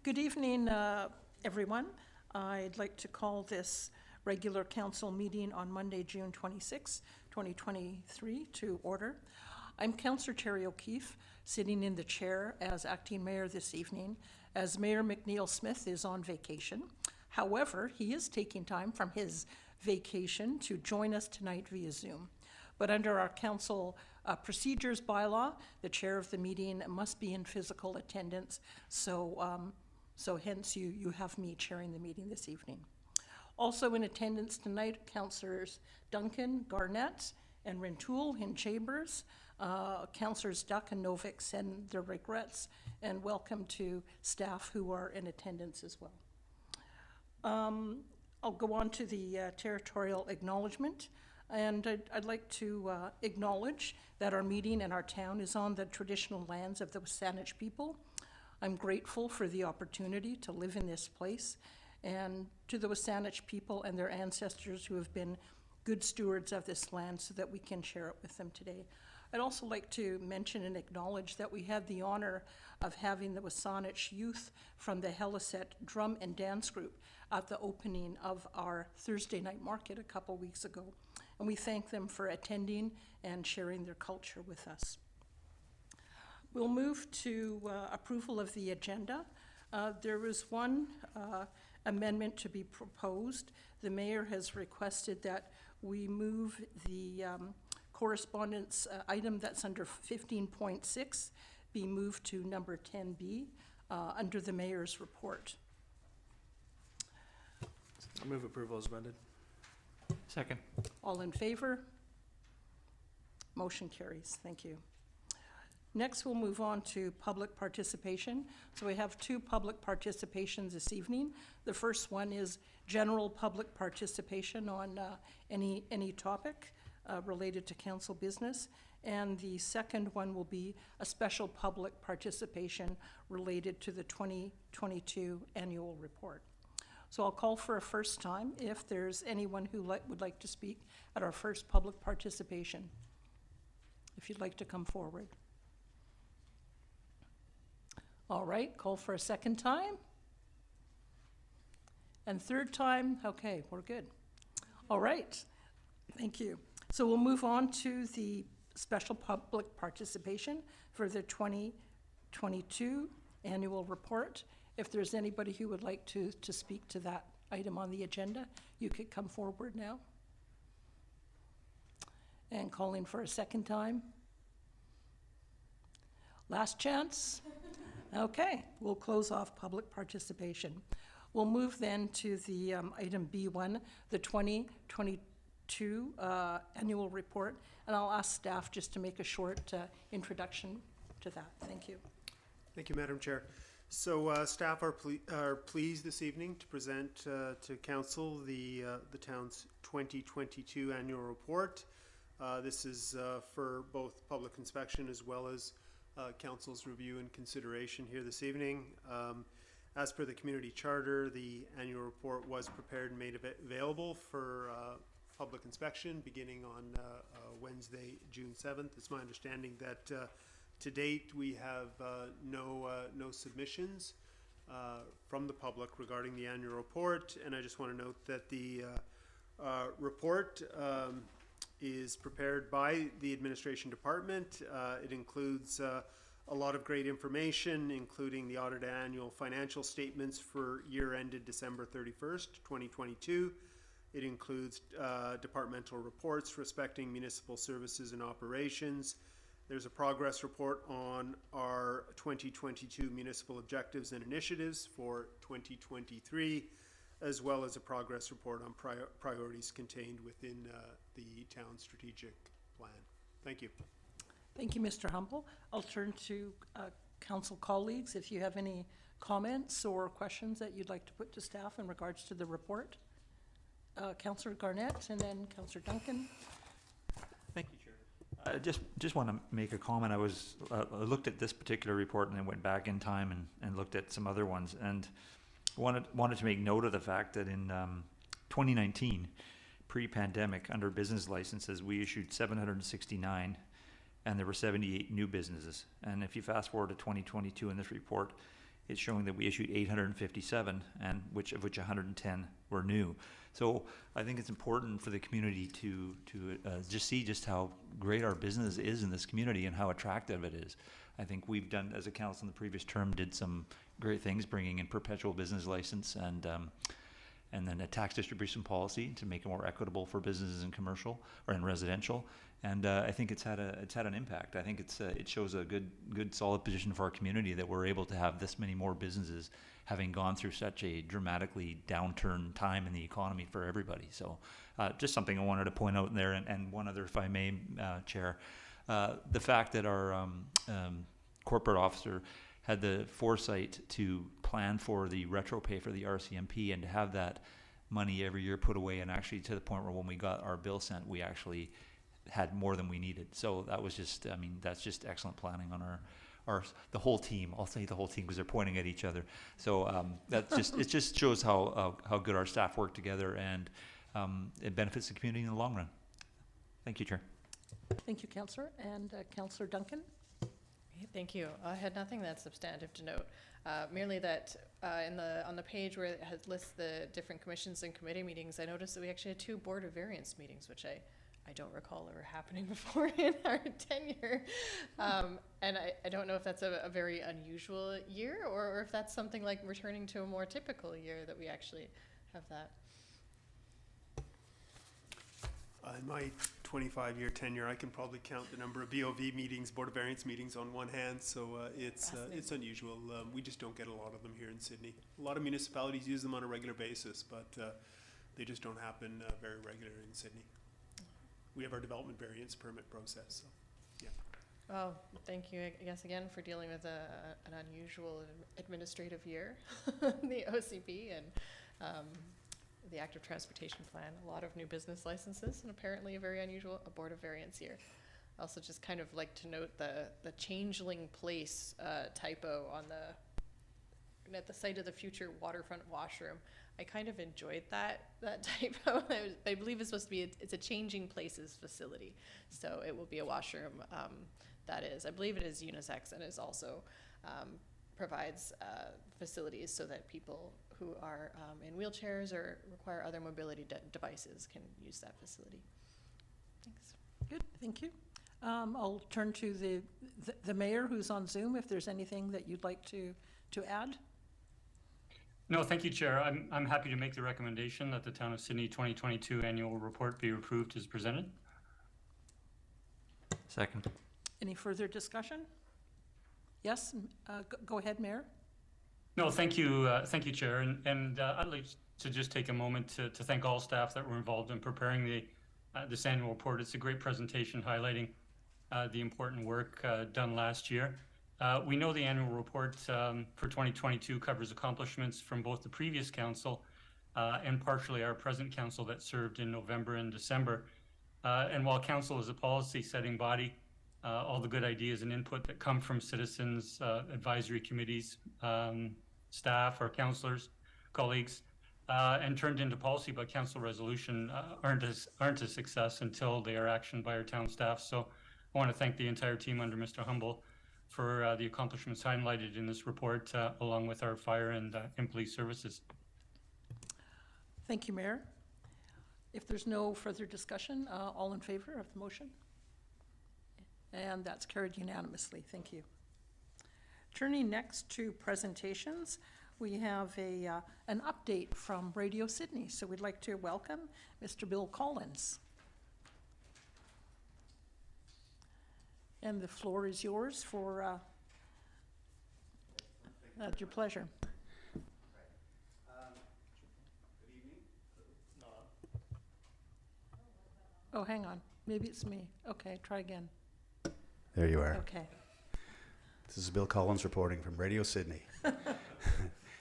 Good evening, everyone. I'd like to call this regular council meeting on Monday, June 26, 2023 to order. I'm Councillor Terry O'Keefe, sitting in the chair as acting mayor this evening, as Mayor McNeil Smith is on vacation. However, he is taking time from his vacation to join us tonight via Zoom. But under our council procedures bylaw, the chair of the meeting must be in physical attendance, so hence you have me chairing the meeting this evening. Also in attendance tonight, Councillors Duncan, Garnett, and Rintoul in Chambers. Councillors Duck and Novick send their regrets, and welcome to staff who are in attendance as well. I'll go on to the territorial acknowledgement. And I'd like to acknowledge that our meeting in our town is on the traditional lands of the Saanich people. I'm grateful for the opportunity to live in this place, and to the Saanich people and their ancestors who have been good stewards of this land so that we can share it with them today. I'd also like to mention and acknowledge that we had the honor of having the Saanich youth from the Heliset Drum and Dance Group at the opening of our Thursday night market a couple weeks ago. And we thank them for attending and sharing their culture with us. We'll move to approval of the agenda. There was one amendment to be proposed. The mayor has requested that we move the correspondence item that's under 15.6 be moved to number 10B under the mayor's report. I move approval as amended. Second. All in favor? Motion carries. Thank you. Next, we'll move on to public participation. So we have two public participations this evening. The first one is general public participation on any topic related to council business. And the second one will be a special public participation related to the 2022 annual report. So I'll call for a first time if there's anyone who would like to speak at our first public participation. If you'd like to come forward. All right, call for a second time. And third time, okay, we're good. All right, thank you. So we'll move on to the special public participation for the 2022 annual report. If there's anybody who would like to speak to that item on the agenda, you could come forward now. And calling for a second time. Last chance. Okay, we'll close off public participation. We'll move then to the item B1, the 2022 annual report, and I'll ask staff just to make a short introduction to that. Thank you. Thank you, Madam Chair. So staff are pleased this evening to present to Council the town's 2022 annual report. This is for both public inspection as well as Council's review and consideration here this evening. As per the community charter, the annual report was prepared and made available for public inspection beginning on Wednesday, June 7th. It's my understanding that to date, we have no submissions from the public regarding the annual report, and I just want to note that the report is prepared by the administration department. It includes a lot of great information, including the audited annual financial statements for year ended December 31st, 2022. It includes departmental reports respecting municipal services and operations. There's a progress report on our 2022 municipal objectives and initiatives for 2023, as well as a progress report on priorities contained within the town's strategic plan. Thank you. Thank you, Mr. Humble. I'll turn to council colleagues if you have any comments or questions that you'd like to put to staff in regards to the report. Councillor Garnett and then Councillor Duncan. Thank you, Chair. I just want to make a comment. I looked at this particular report and then went back in time and looked at some other ones, and wanted to make note of the fact that in 2019, pre-pandemic, under business licenses, we issued 769, and there were 78 new businesses. And if you fast forward to 2022 in this report, it's showing that we issued 857, and of which 110 were new. So I think it's important for the community to just see just how great our business is in this community and how attractive it is. I think we've done, as a council in the previous term, did some great things, bringing in perpetual business license and then a tax distribution policy to make it more equitable for businesses and commercial or in residential. And I think it's had an impact. I think it shows a good solid position for our community that we're able to have this many more businesses having gone through such a dramatically downturn time in the economy for everybody. So just something I wanted to point out there. And one other, if I may, Chair, the fact that our corporate officer had the foresight to plan for the retro pay for the RCMP and to have that money every year put away, and actually to the point where when we got our bill sent, we actually had more than we needed. So that was just, I mean, that's just excellent planning on the whole team. I'll say the whole team because they're pointing at each other. So it just shows how good our staff work together, and it benefits the community in the long run. Thank you, Chair. Thank you, Councillor. And Councillor Duncan? Thank you. I had nothing that's substantive to note. Merely that on the page where it lists the different commissions and committee meetings, I noticed that we actually had 2 Board of Variance meetings, which I don't recall ever happening before in our tenure. And I don't know if that's a very unusual year, or if that's something like returning to a more typical year that we actually have that. In my 25-year tenure, I can probably count the number of BOV meetings, Board of Variance meetings, on one hand. So it's unusual. We just don't get a lot of them here in Sydney. A lot of municipalities use them on a regular basis, but they just don't happen very regular in Sydney. We have our development variance permit process. So, yeah. Well, thank you, I guess, again, for dealing with an unusual administrative year, the OCP and the active transportation plan, a lot of new business licenses, and apparently a very unusual Board of Variance year. I also just kind of like to note the changeling place typo on at the site of the future waterfront washroom. I kind of enjoyed that typo. I believe it's supposed to be it's a changing places facility, so it will be a washroom that is, I believe it is unisex, and is also provides facilities so that people who are in wheelchairs or require other mobility devices can use that facility. Thanks. Good, thank you. I'll turn to the mayor, who's on Zoom, if there's anything that you'd like to add. No, thank you, Chair. I'm happy to make the recommendation that the Town of Sydney 2022 annual report be approved as presented. Second. Any further discussion? Yes, go ahead, Mayor. No, thank you, Chair. And I'd like to just take a moment to thank all staff that were involved in preparing this annual report. It's a great presentation highlighting the important work done last year. We know the annual report for 2022 covers accomplishments from both the previous council and partially our present council that served in November and December. And while council is a policy-setting body, all the good ideas and input that come from citizens, advisory committees, staff, our councillors, colleagues, and turned into policy by council resolution aren't a success until they are actioned by our town staff. So I want to thank the entire team under Mr. Humble for the accomplishments highlighted in this report, along with our fire and police services. Thank you, Mayor. If there's no further discussion, all in favor of the motion? And that's carried unanimously. Thank you. Turning next to presentations, we have an update from Radio Sydney. So we'd like to welcome Mr. Bill Collins. And the floor is yours for, at your pleasure. Good evening. Oh, hang on. Maybe it's me. Okay, try again. There you are. Okay. This is Bill Collins reporting from Radio Sydney.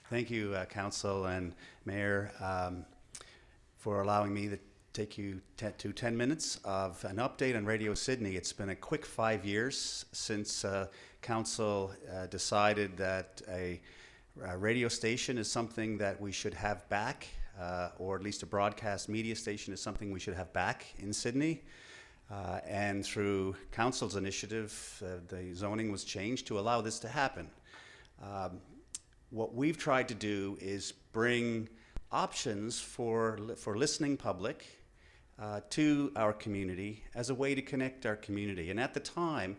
Thank you, Council and Mayor, for allowing me to take you to 10 minutes of an update on Radio Sydney. It's been a quick 5 years since Council decided that a radio station is something that we should have back, or at least a broadcast media station is something we should have back in Sydney. And through Council's initiative, the zoning was changed to allow this to happen. what we've tried to do is bring options for listening public to our community as a way to connect our community. And at the time,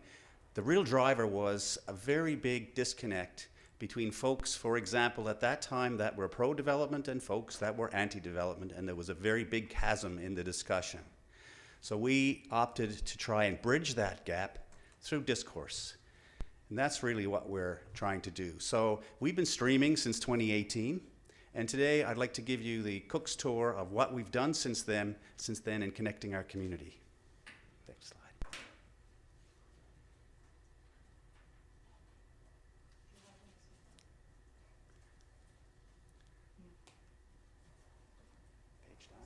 the real driver was a very big disconnect between folks, for example, at that time that were pro-development and folks that were anti-development, and there was a very big chasm in the discussion. So we opted to try and bridge that gap through discourse. And that's really what we're trying to do. So we've been streaming since 2018, and today I'd like to give you the Cook's tour of what we've done since then in connecting our community. Next slide. Page down.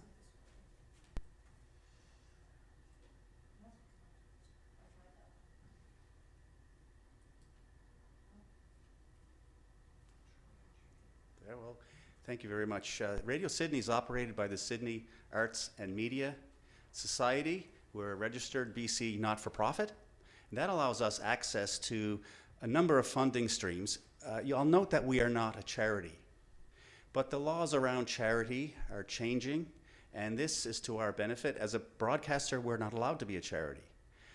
There, well, thank you very much. Radio Sydney is operated by the Sydney Arts and Media Society. We're a registered BC not-for-profit, and that allows us access to a number of funding streams. You'll note that we are not a charity, but the laws around charity are changing, and this is to our benefit. As a broadcaster, we're not allowed to be a charity.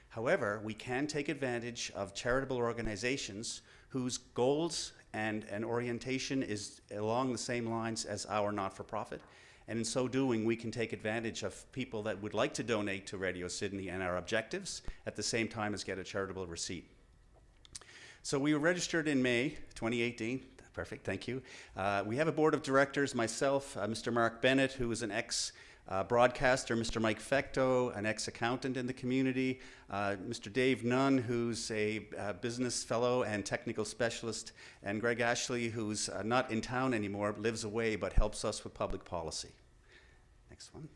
However, we can take advantage of charitable organizations whose goals and orientation is along the same lines as our not-for-profit. And in so doing, we can take advantage of people that would like to donate to Radio Sydney and our objectives at the same time as get a charitable receipt. So we were registered in May 2018. Perfect, thank you. We have a board of directors, myself, Mr. Mark Bennett, who is an ex-broadcaster, Mr. Mike Fecto, an ex-accountant in the community, Mr. Dave Nunn, who's a business fellow and technical specialist, and Greg Ashley, who's not in town anymore, lives away, but helps us with public policy. Next one.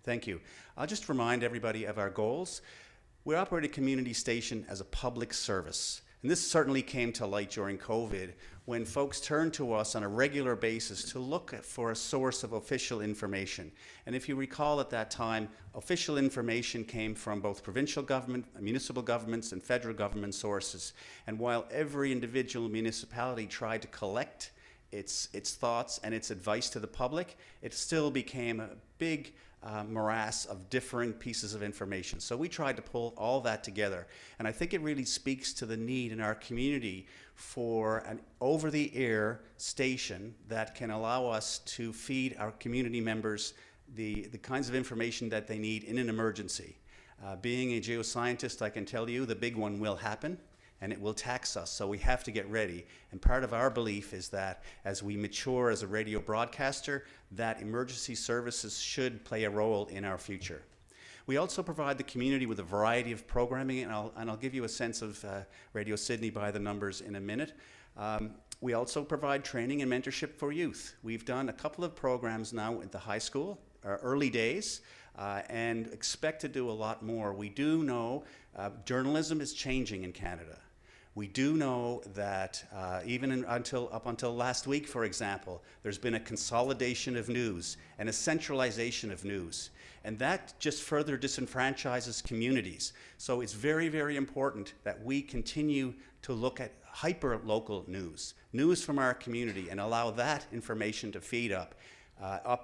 Thank you. I'll just remind everybody of our goals. We operate a community station as a public service. And this certainly came to light during COVID when folks turned to us on a regular basis to look for a source of official information. And if you recall at that time, official information came from both provincial government, municipal governments, and federal government sources. And while every individual municipality tried to collect its thoughts and its advice to the public, it still became a big morass of different pieces of information. So we tried to pull all that together. And I think it really speaks to the need in our community for an over-the-air station that can allow us to feed our community members the kinds of information that they need in an emergency. Being a geoscientist, I can tell you the big one will happen, and it will tax us, so we have to get ready. And part of our belief is that as we mature as a radio broadcaster, that emergency services should play a role in our future. We also provide the community with a variety of programming, and I'll give you a sense of Radio Sydney by the numbers in a minute. We also provide training and mentorship for youth. We've done a couple of programs now at the high school, early days, and expect to do a lot more. We do know journalism is changing in Canada. We do know that even up until last week, for example, there's been a consolidation of news and a centralization of news. And that just further disenfranchises communities. So it's very, very important that we continue to look at hyper-local news from our community, and allow that information to feed up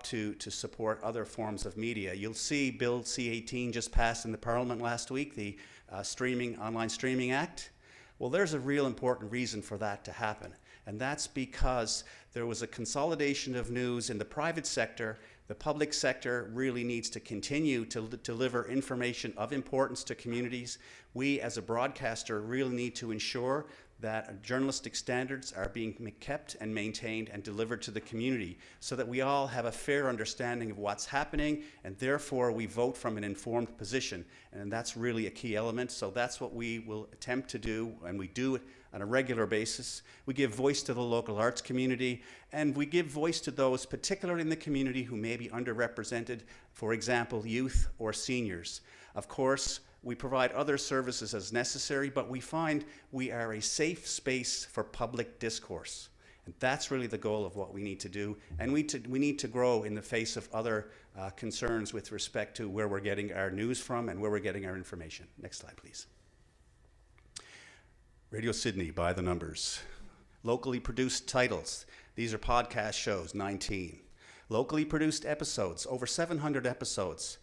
to support other forms of media. You'll see Bill C-18 just passed in the Parliament last week, the Online Streaming Act. Well, there's a real important reason for that to happen, and that's because there was a consolidation of news in the private sector. The public sector really needs to continue to deliver information of importance to communities. We, as a broadcaster, really need to ensure that journalistic standards are being kept and maintained and delivered to the community so that we all have a fair understanding of what's happening, and therefore we vote from an informed position. And that's really a key element. So that's what we will attempt to do, and we do it on a regular basis. We give voice to the local arts community, and we give voice to those, particularly in the community, who may be underrepresented, for example, youth or seniors. Of course, we provide other services as necessary, but we find we are a safe space for public discourse. And that's really the goal of what we need to do. And we need to grow in the face of other concerns with respect to where we're getting our news from and where we're getting our information. Next slide, please. Radio Sydney, by the numbers. Locally produced titles. These are podcast shows, 19. Locally produced episodes, over 700 episodes.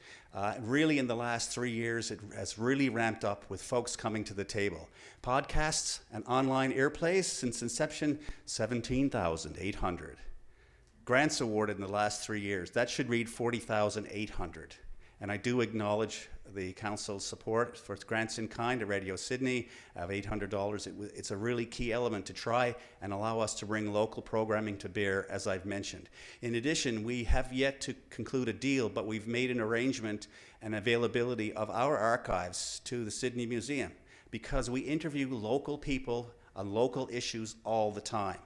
Really, in the last 3 years, it has really ramped up with folks coming to the table. Podcasts and online airplays since inception, 17,800. Grants awarded in the last 3 years, that should read 40,800. And I do acknowledge the council's support for grants in kind to Radio Sidney of $800. It's a really key element to try and allow us to bring local programming to bear, as I've mentioned. In addition, we have yet to conclude a deal, but we've made an arrangement and availability of our archives to the Sidney Museum because we interview local people on local issues all the time.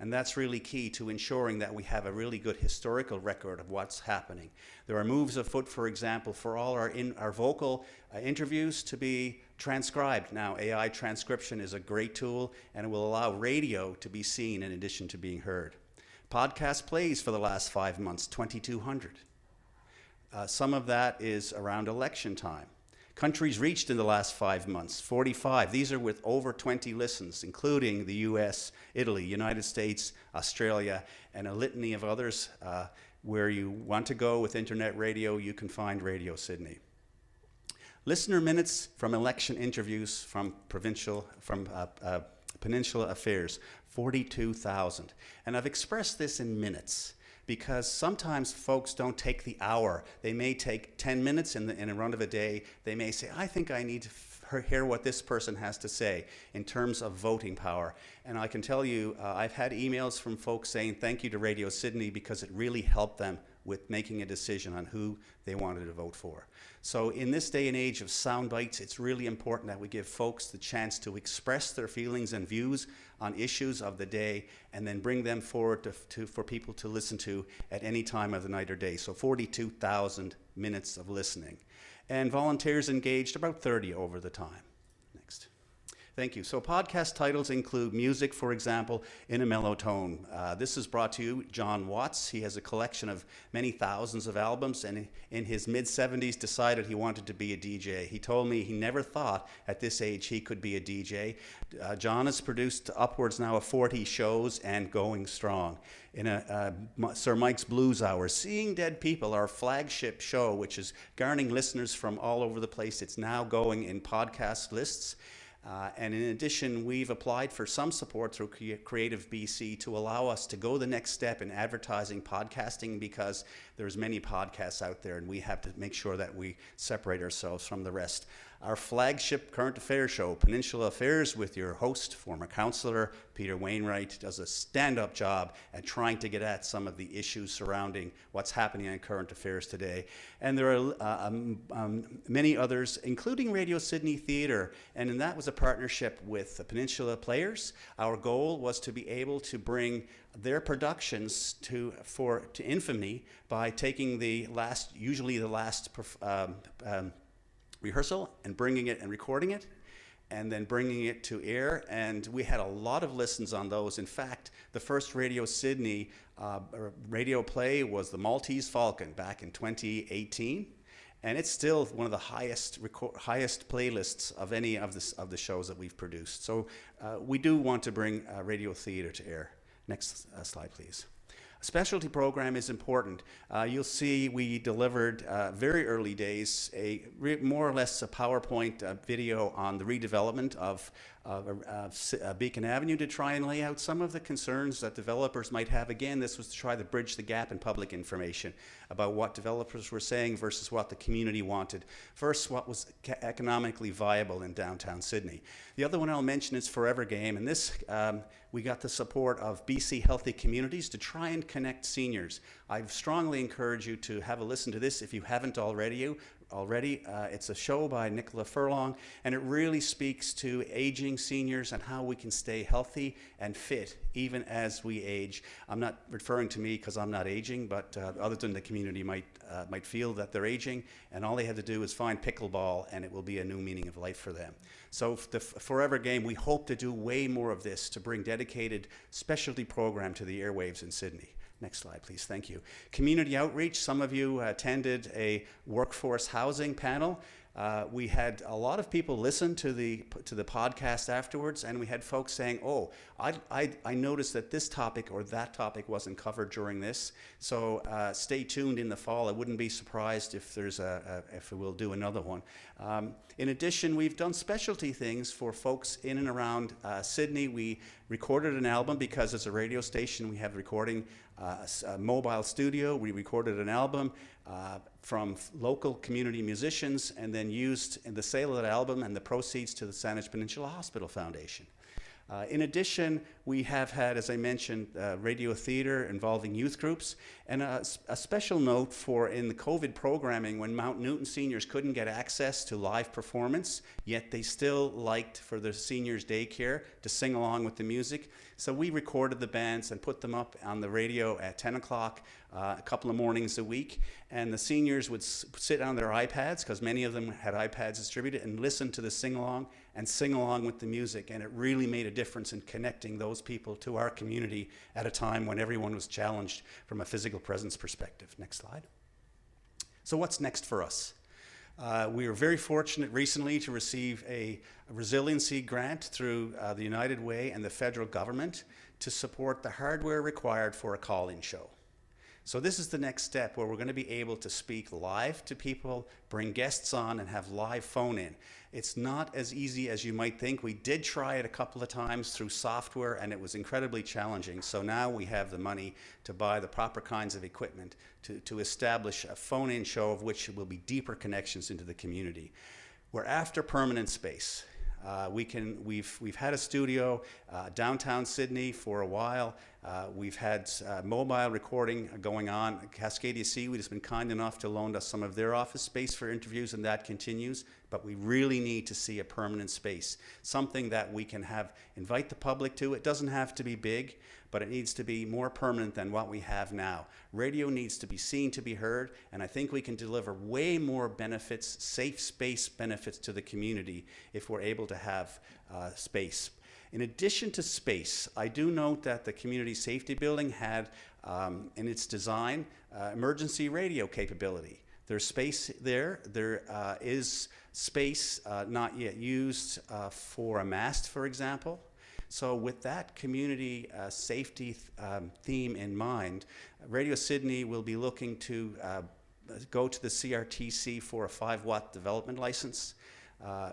And that's really key to ensuring that we have a really good historical record of what's happening. There are moves afoot, for example, for all our vocal interviews to be transcribed. Now, AI transcription is a great tool, and it will allow radio to be seen in addition to being heard. Podcast plays for the last 5 months, 2,200. Some of that is around election time. Countries reached in the last 5 months, 45. These are with over 20 listens, including the US, Italy, United States, Australia, and a litany of others. Where you want to go with internet radio, you can find Radio Sidney. Listener minutes from election interviews from Peninsula Affairs, 42,000. And I've expressed this in minutes, because sometimes folks don't take the hour. They may take 10 minutes in a run of a day. They may say, I think I need to hear what this person has to say in terms of voting power. And I can tell you, I've had emails from folks saying thank you to Radio Sidney because it really helped them with making a decision on who they wanted to vote for. So in this day and age of sound bites, it's really important that we give folks the chance to express their feelings and views on issues of the day and then bring them forward for people to listen to at any time of the night or day. So 42,000 minutes of listening. And volunteers engaged, about 30 over the time. Next. Thank you. So podcast titles include music, for example, in a mellow tone. This is brought to you, John Watts. He has a collection of many thousands of albums, and in his mid-70s decided he wanted to be a DJ. He told me he never thought at this age he could be a DJ. John has produced upwards now of 40 shows and going strong. In Sir Mike's Blues Hour, Seeing Dead People, our flagship show, which is garnering listeners from all over the place. It's now going in podcast lists. And in addition, we've applied for some support through Creative BC to allow us to go the next step in advertising podcasting, because there's many podcasts out there and we have to make sure that we separate ourselves from the rest. Our flagship current affairs show, Peninsula Affairs, with your host, former councillor Peter Wainwright, does a stand-up job at trying to get at some of the issues surrounding what's happening in current affairs today. And there are many others, including Radio Sidney Theatre, and that was a partnership with the Peninsula Players. Our goal was to be able to bring their productions to infamy by taking usually the last rehearsal and bringing it and recording it and then bringing it to air, and we had a lot of listens on those. In fact, the first Radio Sidney radio play was The Maltese Falcon back in 2018, and it's still one of the highest playlists of any of the shows that we've produced. So we do want to bring radio theatre to air. Next slide, please. Specialty program is important. You'll see we delivered very early days more or less a PowerPoint video on the redevelopment of Beacon Avenue to try and lay out some of the concerns that developers might have. Again, this was to try to bridge the gap in public information about what developers were saying versus what the community wanted. First, what was economically viable in downtown Sidney. The other one I'll mention is Forever Game, and this we got the support of BC Healthy Communities to try and connect seniors. I strongly encourage you to have a listen to this if you haven't already. It's a show by Nicola Furlong, and it really speaks to aging seniors and how we can stay healthy and fit even as we age. I'm not referring to me because I'm not aging, but others in the community might feel that they're aging, and all they have to do is find pickleball and it will be a new meaning of life for them. So the Forever Game, we hope to do way more of this to bring dedicated specialty program to the airwaves in Sidney. Next slide, please. Thank you. Community outreach. Some of you attended a workforce housing panel. We had a lot of people listen to the podcast afterwards, and we had folks saying, "Oh, I noticed that this topic or that topic wasn't covered during this." So stay tuned in the fall. I wouldn't be surprised if there's if we'll do another one. In addition, we've done specialty things for folks in and around Sidney. We recorded an album because as a radio station we have recording a mobile studio. We recorded an album from local community musicians and then used in the sale of that album and the proceeds to the Saanich Peninsula Hospital Foundation. In addition, we have had, as I mentioned, radio theater involving youth groups, and a special note for in the COVID programming when Mount Newton seniors couldn't get access to live performance, yet they still liked for their seniors daycare to sing along with the music. So we recorded the bands and put them up on the radio at 10 o'clock a couple of mornings a week, and the seniors would sit on their iPads, because many of them had iPads distributed, and listen to the sing-along and sing along with the music, and it really made a difference in connecting those people to our community at a time when everyone was challenged from a physical presence perspective. Next slide. So what's next for us? We were very fortunate recently to receive a resiliency grant through the United Way and the federal government to support the hardware required for a call-in show. So this is the next step where we're going to be able to speak live to people, bring guests on, and have live phone-in. It's not as easy as you might think. We did try it a couple of times through software, and it was incredibly challenging. So now we have the money to buy the proper kinds of equipment to establish a phone-in show of which will be deeper connections into the community. We're after permanent space. We've had a studio downtown Sidney for a while. We've had mobile recording going on. Cascadia Seaweed has been kind enough to loan us some of their office space for interviews, and that continues. But we really need to see a permanent space, something that we can invite the public to. It doesn't have to be big, but it needs to be more permanent than what we have now. Radio needs to be seen to be heard, and I think we can deliver way more benefits, safe space benefits to the community if we're able to have space. In addition to space, I do note that the community safety building had in its design emergency radio capability. There's space there. There is space not yet used for a mast, for example. So with that community safety theme in mind, Radio Sidney will be looking to go to the CRTC for a 5-watt development license,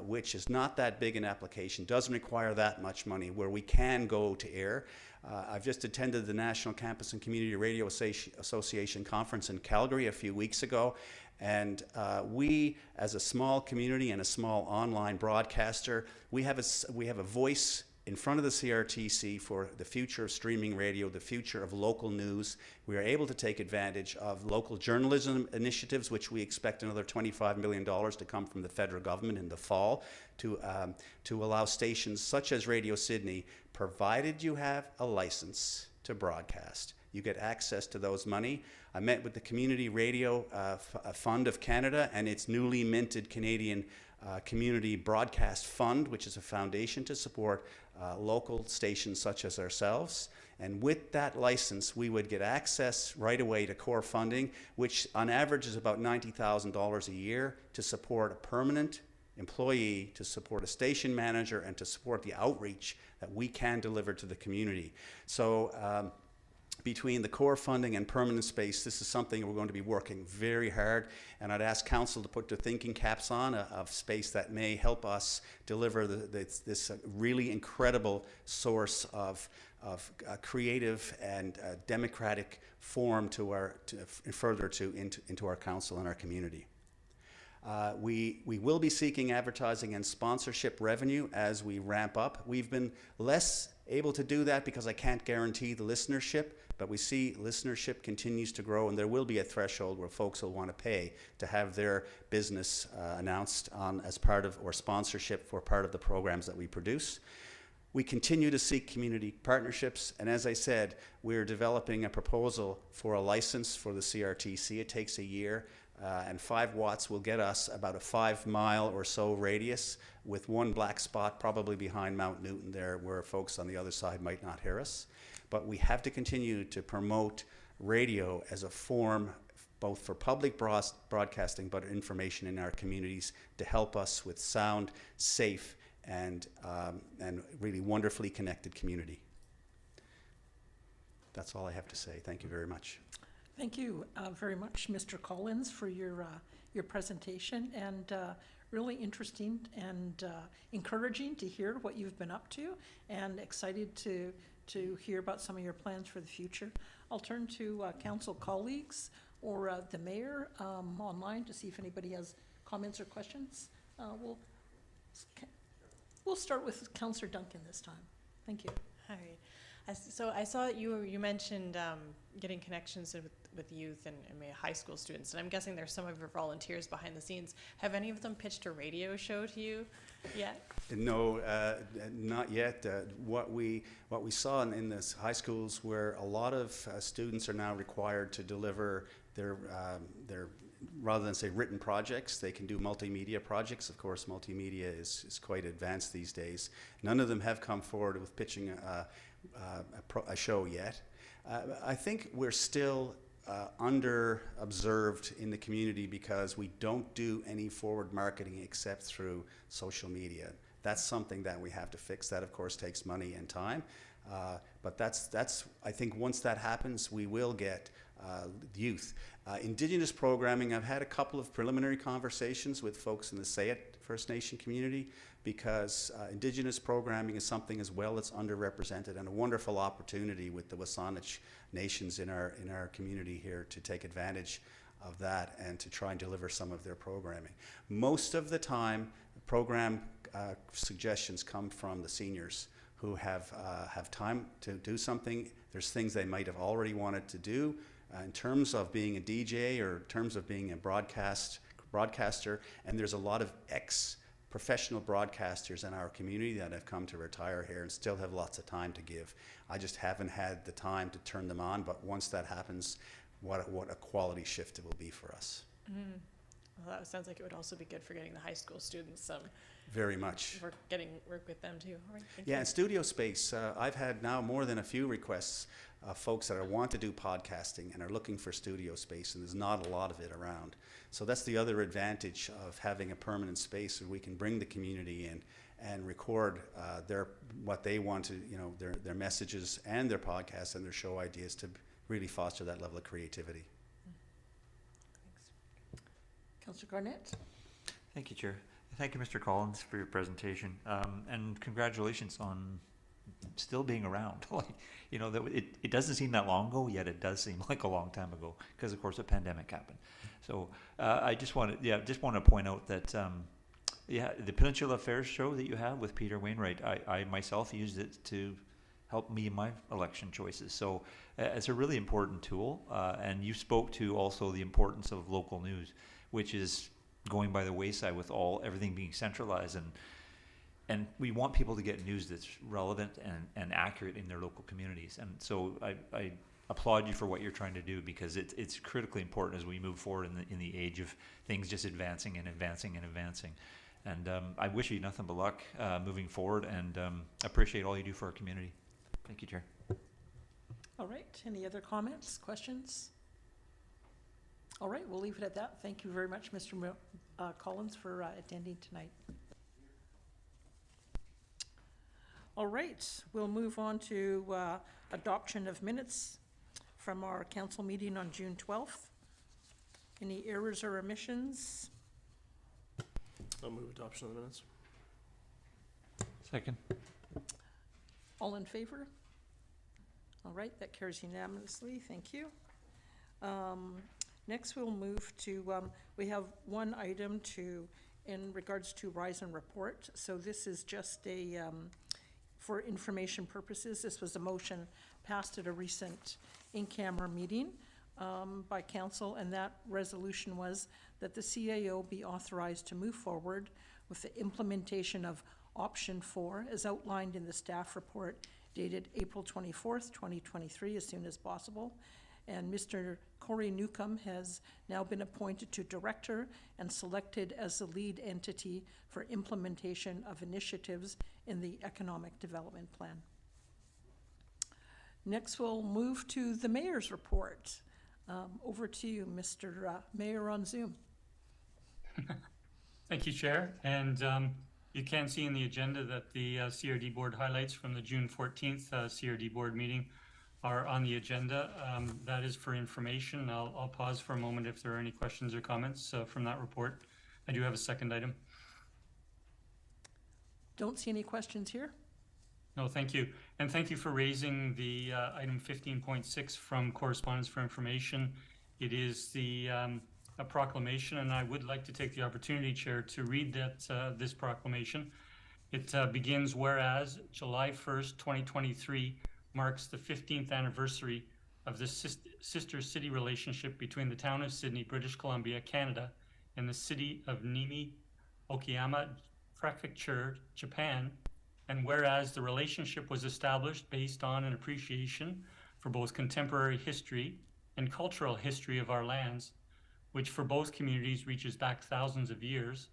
which is not that big an application, doesn't require that much money, where we can go to air. I've just attended the National Campus and Community Radio Association conference in Calgary a few weeks ago, and we, as a small community and a small online broadcaster, we have a voice in front of the CRTC for the future of streaming radio, the future of local news. We are able to take advantage of local journalism initiatives, which we expect another $25 million to come from the federal government in the fall to allow stations such as Radio Sidney, provided you have a license to broadcast, you get access to those money. I met with the Community Radio Fund of Canada and its newly minted Canadian Community Broadcast Fund, which is a foundation to support local stations such as ourselves. And with that license, we would get access right away to core funding, which on average is about $90,000 a year to support a permanent employee, to support a station manager, and to support the outreach that we can deliver to the community. So between the core funding and permanent space, this is something we're going to be working very hard, and I'd ask council to put their thinking caps on of space that may help us deliver this really incredible source of creative and democratic form into our council and our community. We will be seeking advertising and sponsorship revenue as we ramp up. We've been less able to do that because I can't guarantee the listenership, but we see listenership continues to grow, and there will be a threshold where folks will want to pay to have their business announced on as part of, or sponsorship for part of the programs that we produce. We continue to seek community partnerships, and as I said, we're developing a proposal for a license for the CRTC. It takes a year, and 5 watts will get us about a 5-mile or so radius with one black spot probably behind Mount Newton there where folks on the other side might not hear us. But we have to continue to promote radio as a form both for public broadcasting, but information in our communities to help us with sound, safe, and really wonderfully connected community. That's all I have to say. Thank you very much. Thank you very much, Mr. Collins, for your presentation, and really interesting and encouraging to hear what you've been up to, and excited to hear about some of your plans for the future. I'll turn to council colleagues or the mayor online to see if anybody has comments or questions. We'll start with Councillor Duncan this time. Thank you. Hi. So I saw you mentioned getting connections with youth and maybe high school students, and I'm guessing there's some of your volunteers behind the scenes. Have any of them pitched a radio show to you yet? No, not yet. What we saw in the high schools, where a lot of students are now required to deliver their rather than say written projects, they can do multimedia projects. Of course, multimedia is quite advanced these days. None of them have come forward with pitching a show yet. I think we're still under observed in the community because we don't do any forward marketing except through social media. That's something that we have to fix. That of course takes money and time, but that's I think once that happens, we will get youth. Indigenous programming, I've had a couple of preliminary conversations with folks in the Sayet First Nation community, because Indigenous programming is something as well that's underrepresented, and a wonderful opportunity with the Wasanich nations in our community here to take advantage of that and to try and deliver some of their programming. Most of the time, program suggestions come from the seniors who have time to do something. There's things they might have already wanted to do in terms of being a DJ or in terms of being a broadcaster, and there's a lot of professional broadcasters in our community that have come to retire here and still have lots of time to give. I just haven't had the time to turn them on, but once that happens, what a quality shift it will be for us. Mm. Well, that sounds like it would also be good for getting the high school students some very much work with them too. All right, yeah, and studio space. I've had now more than a few requests of folks that want to do podcasting and are looking for studio space, and there's not a lot of it around. So that's the other advantage of having a permanent space where we can bring the community in and record what they want to, their messages and their podcasts and their show ideas to really foster that level of creativity. Thanks. Councillor Garnett. Thank you, Chair. Thank you, Mr. Collins, for your presentation, and congratulations on still being around. It doesn't seem that long ago, yet it does seem like a long time ago, because of course a pandemic happened. So I just want to point out that the Peninsula Affairs show that you have with Peter Wainwright, I myself used it to help me in my election choices. So it's a really important tool, and you spoke to also the importance of local news, which is going by the wayside with everything being centralized, and we want people to get news that's relevant and accurate in their local communities. And so I applaud you for what you're trying to do, because it's critically important as we move forward in the age of things just advancing and advancing and advancing. And I wish you nothing but luck moving forward, and appreciate all you do for our community. Thank you, Chair. All right, any other comments, questions? All right, we'll leave it at that. Thank you very much, Mr. Collins, for attending tonight. All right, we'll move on to adoption of minutes from our council meeting on June 12th. Any errors or omissions? I'll move adoption of the minutes. Second. All in favor? All right, that carries unanimously. Thank you. Next, we'll move to, we have one item in regards to Rise and Report. So this is just for information purposes. This was a motion passed at a recent in-camera meeting by council, and that resolution was that the CAO be authorized to move forward with the implementation of option 4 as outlined in the staff report dated April 24th, 2023, as soon as possible. And Mr. Corey Newcomb has now been appointed to director and selected as the lead entity for implementation of initiatives in the economic development plan. Next, we'll move to the mayor's report. Over to you, Mr. Mayor on Zoom. Thank you, Chair. And you can see in the agenda that the CRD Board highlights from the June 14th CRD Board meeting are on the agenda. That is for information. I'll pause for a moment if there are any questions or comments from that report. I do have a second item. Don't see any questions here. No, thank you. And thank you for raising the item 15.6 from correspondence for information. It is the a proclamation, and I would like to take the opportunity, Chair, to read that this proclamation. It begins, whereas July 1st, 2023 marks the 15th anniversary of the sister city relationship between the town of Sidney, British Columbia, Canada, and the city of Nimi, Okayama Prefecture, Japan. And whereas the relationship was established based on an appreciation for both contemporary history and cultural history of our lands, which for both communities reaches back thousands of years.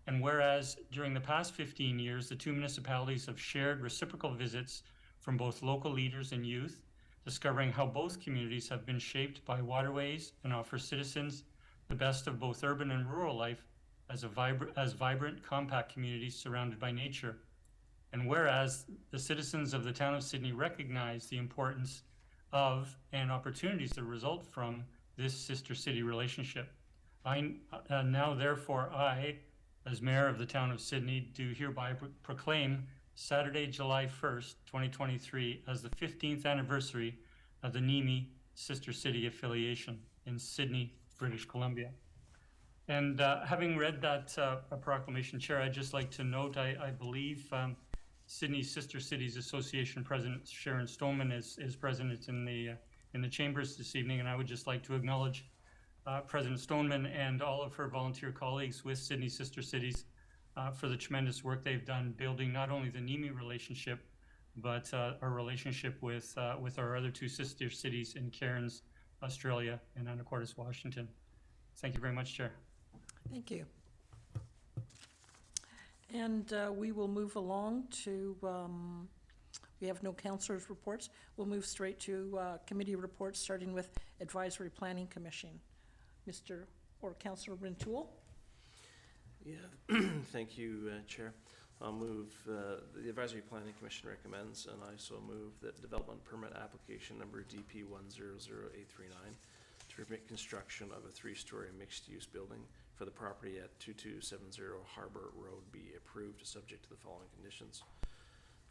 And whereas during the past 15 years, the two municipalities have shared reciprocal visits from both local leaders and youth, discovering how both communities have been shaped by waterways and offer citizens the best of both urban and rural life as vibrant, compact communities surrounded by nature. And whereas the citizens of the town of Sidney recognize the importance of and opportunities that result from this sister city relationship, now therefore I, as mayor of the town of Sidney, do hereby proclaim Saturday, July 1st, 2023 as the 15th anniversary of the Nimi Sister City affiliation in Sidney, British Columbia. And having read that proclamation, Chair, I'd just like to note, I believe Sidney Sister Cities Association President Sharon Stoneman is present in the chambers this evening, and I would just like to acknowledge President Stoneman and all of her volunteer colleagues with Sidney Sister Cities for the tremendous work they've done building not only the Nimi relationship, but our relationship with our other two sister cities in Cairns, Australia, and Anacortes, Washington. Thank you very much, Chair. Thank you. And we will move along to, we have no councillors' reports. We'll move straight to committee reports, starting with Advisory Planning Commission. Mr. or Councillor Rintoul. Yeah, thank you, Chair. I'll move, the Advisory Planning Commission recommends, and I so move that development permit application number DP 100839 to permit construction of a 3-story mixed-use building for the property at 2270 Harbour Road be approved, subject to the following conditions.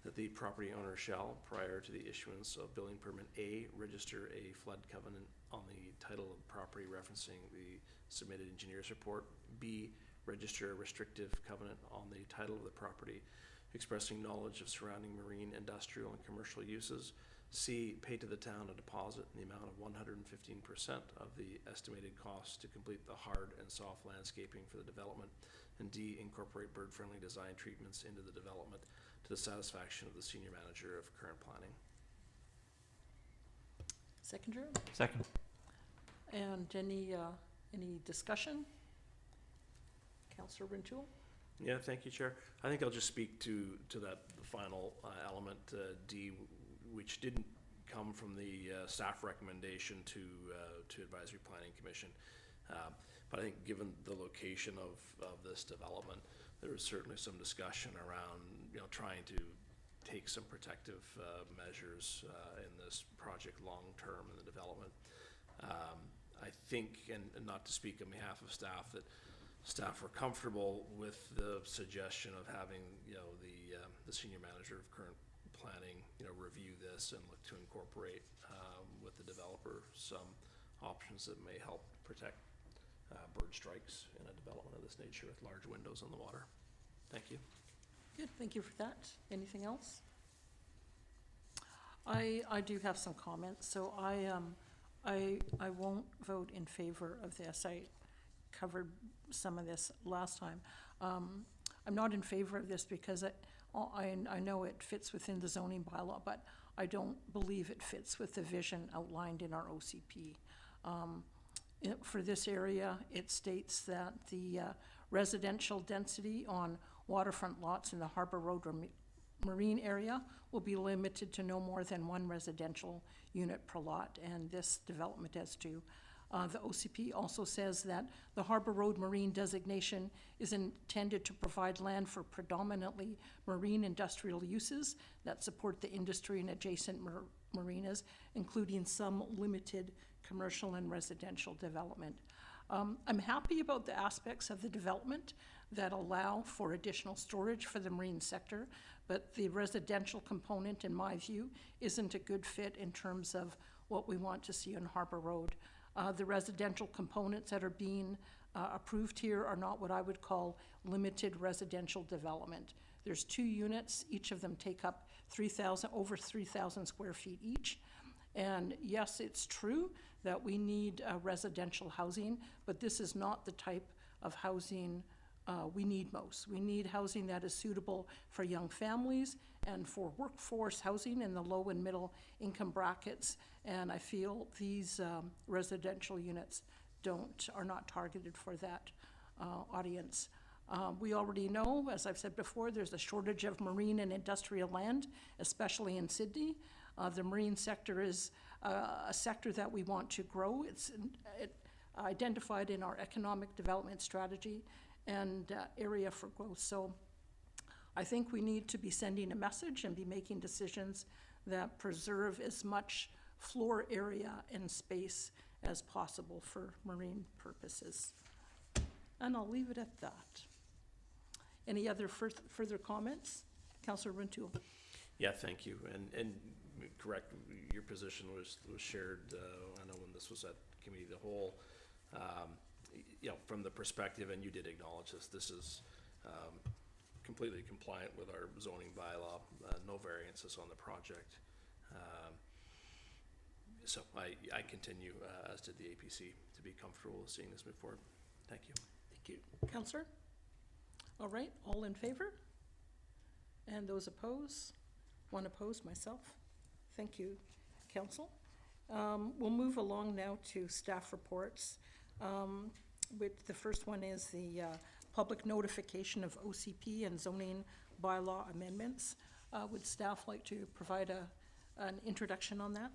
That the property owner shall, prior to the issuance of building permit A, register a flood covenant on the title of the property referencing the submitted engineer's report. B, register a restrictive covenant on the title of the property expressing knowledge of surrounding marine, industrial, and commercial uses. C, pay to the town a deposit in the amount of 115% of the estimated cost to complete the hard and soft landscaping for the development. And D, incorporate bird-friendly design treatments into the development to the satisfaction of the senior manager of current planning. Seconder? Second. And any discussion? Councillor Rintoul? Yeah, thank you, Chair. I think I'll just speak to that the final element, D, which didn't come from the staff recommendation to Advisory Planning Commission. But I think given the location of this development, there was certainly some discussion around, trying to take some protective measures in this project long-term in the development. I think, and not to speak on behalf of staff, that staff were comfortable with the suggestion of having, the senior manager of current planning, review this and look to incorporate with the developer some options that may help protect bird strikes in a development of this nature with large windows on the water. Thank you. Good, thank you for that. Anything else? I do have some comments. So I won't vote in favor of this. I covered some of this last time. I'm not in favor of this because I know it fits within the zoning bylaw, but I don't believe it fits with the vision outlined in our OCP. For this area, it states that the residential density on waterfront lots in the Harbour Road or marine area will be limited to no more than 1 residential unit per lot, and this development has to The OCP also says that the Harbour Road Marine designation is intended to provide land for predominantly marine industrial uses that support the industry and adjacent marinas, including some limited commercial and residential development. I'm happy about the aspects of the development that allow for additional storage for the marine sector, but the residential component, in my view, isn't a good fit in terms of what we want to see on Harbour Road. The residential components that are being approved here are not what I would call limited residential development. There's 2 units, each of them take up over 3,000 square feet each. And yes, it's true that we need residential housing, but this is not the type of housing we need most. We need housing that is suitable for young families and for workforce housing in the low and middle income brackets. And I feel these residential units are not targeted for that audience. We already know, as I've said before, there's a shortage of marine and industrial land, especially in Sidney. The marine sector is a sector that we want to grow. It's identified in our economic development strategy and area for growth. So I think we need to be sending a message and be making decisions that preserve as much floor area and space as possible for marine purposes. And I'll leave it at that. Any other further comments? Councillor Rintoul. Yeah, thank you. And correct, your position was shared, I know when this was at committee of the whole, you know, from the perspective, and you did acknowledge this is completely compliant with our zoning bylaw, no variances on the project. So I continue, as did the APC, to be comfortable with seeing this move forward. Thank you. Thank you. Councillor? All right, all in favor? And those opposed? One opposed, myself. Thank you, Council. We'll move along now to staff reports. The first one is the public notification of OCP and zoning bylaw amendments. Would staff like to provide an introduction on that?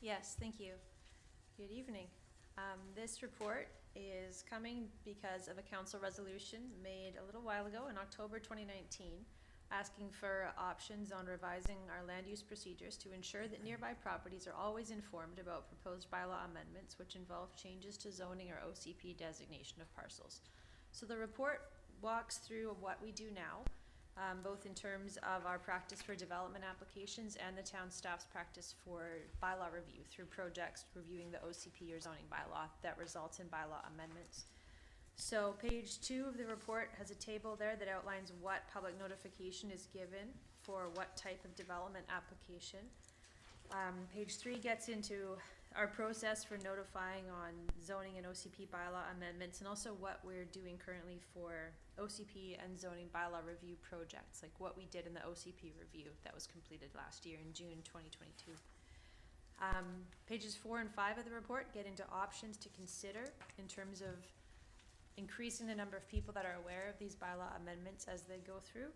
Yes, thank you. Good evening. This report is coming because of a council resolution made a little while ago in October 2019, asking for options on revising our land use procedures to ensure that nearby properties are always informed about proposed bylaw amendments which involve changes to zoning or OCP designation of parcels. So the report walks through what we do now, both in terms of our practice for development applications and the town staff's practice for bylaw review through projects reviewing the OCP or zoning bylaw that results in bylaw amendments. So page 2 of the report has a table there that outlines what public notification is given for what type of development application. Page 3 gets into our process for notifying on zoning and OCP bylaw amendments, and also what we're doing currently for OCP and zoning bylaw review projects, like what we did in the OCP review that was completed last year in June 2022. Pages 4 and 5 of the report get into options to consider in terms of increasing the number of people that are aware of these bylaw amendments as they go through.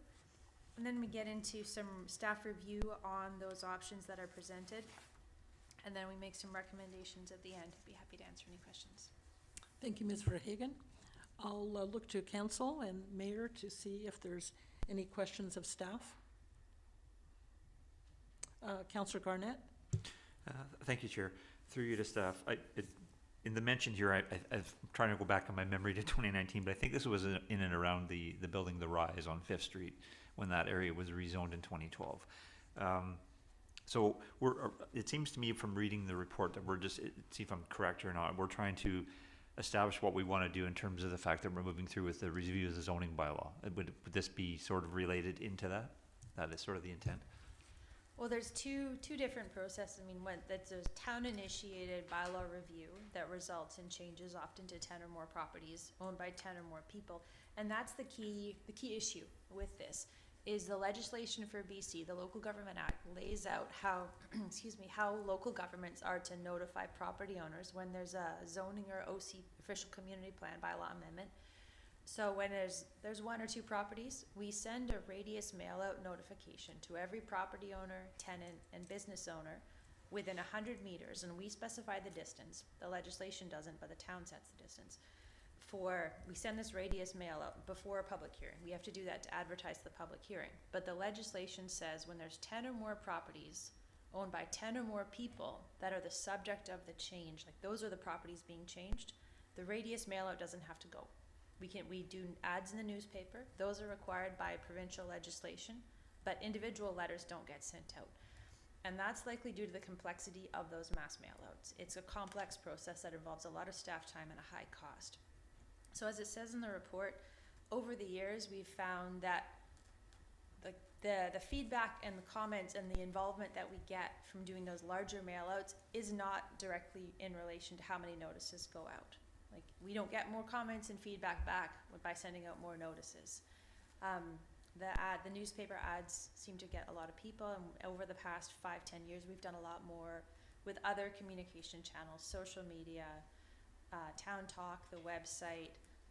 And then we get into some staff review on those options that are presented. And then we make some recommendations at the end. I'd be happy to answer any questions. Thank you, Ms. Verhagen. I'll look to council and mayor to see if there's any questions of staff. Councillor Garnett. Thank you, Chair. Through you to staff. In the mention here, I'm trying to go back on my memory to 2019, but I think this was in and around the building The Rise on 5th Street when that area was rezoned in 2012. So it seems to me from reading the report that we're just, see if I'm correct or not, we're trying to establish what we want to do in terms of the fact that we're moving through with the review of the zoning bylaw. Would this be sort of related into that? That is sort of the intent? Well, there's two different processes. I mean, that's a town-initiated bylaw review that results in changes often to 10 or more properties owned by 10 or more people. And that's the key issue with this, is the legislation for BC, the Local Government Act, lays out how, how local governments are to notify property owners when there's a zoning or OC, official community plan bylaw amendment. So when there's 1 or 2 properties, we send a radius mail-out notification to every property owner, tenant, and business owner within 100 meters, and we specify the distance, the legislation doesn't, but the town sets the distance, we send this radius mail out before a public hearing. We have to do that to advertise the public hearing. But the legislation says when there's 10 or more properties owned by 10 or more people that are the subject of the change, like those are the properties being changed, the radius mail out doesn't have to go. We do ads in the newspaper. Those are required by provincial legislation, but individual letters don't get sent out. And that's likely due to the complexity of those mass mailouts. It's a complex process that involves a lot of staff time and a high cost. So as it says in the report, over the years, we've found that the feedback and the comments and the involvement that we get from doing those larger mailouts is not directly in relation to how many notices go out. Like, we don't get more comments and feedback back by sending out more notices. The newspaper ads seem to get a lot of people, and over the past 5-10 years, we've done a lot more with other communication channels, social media, town talk, the website,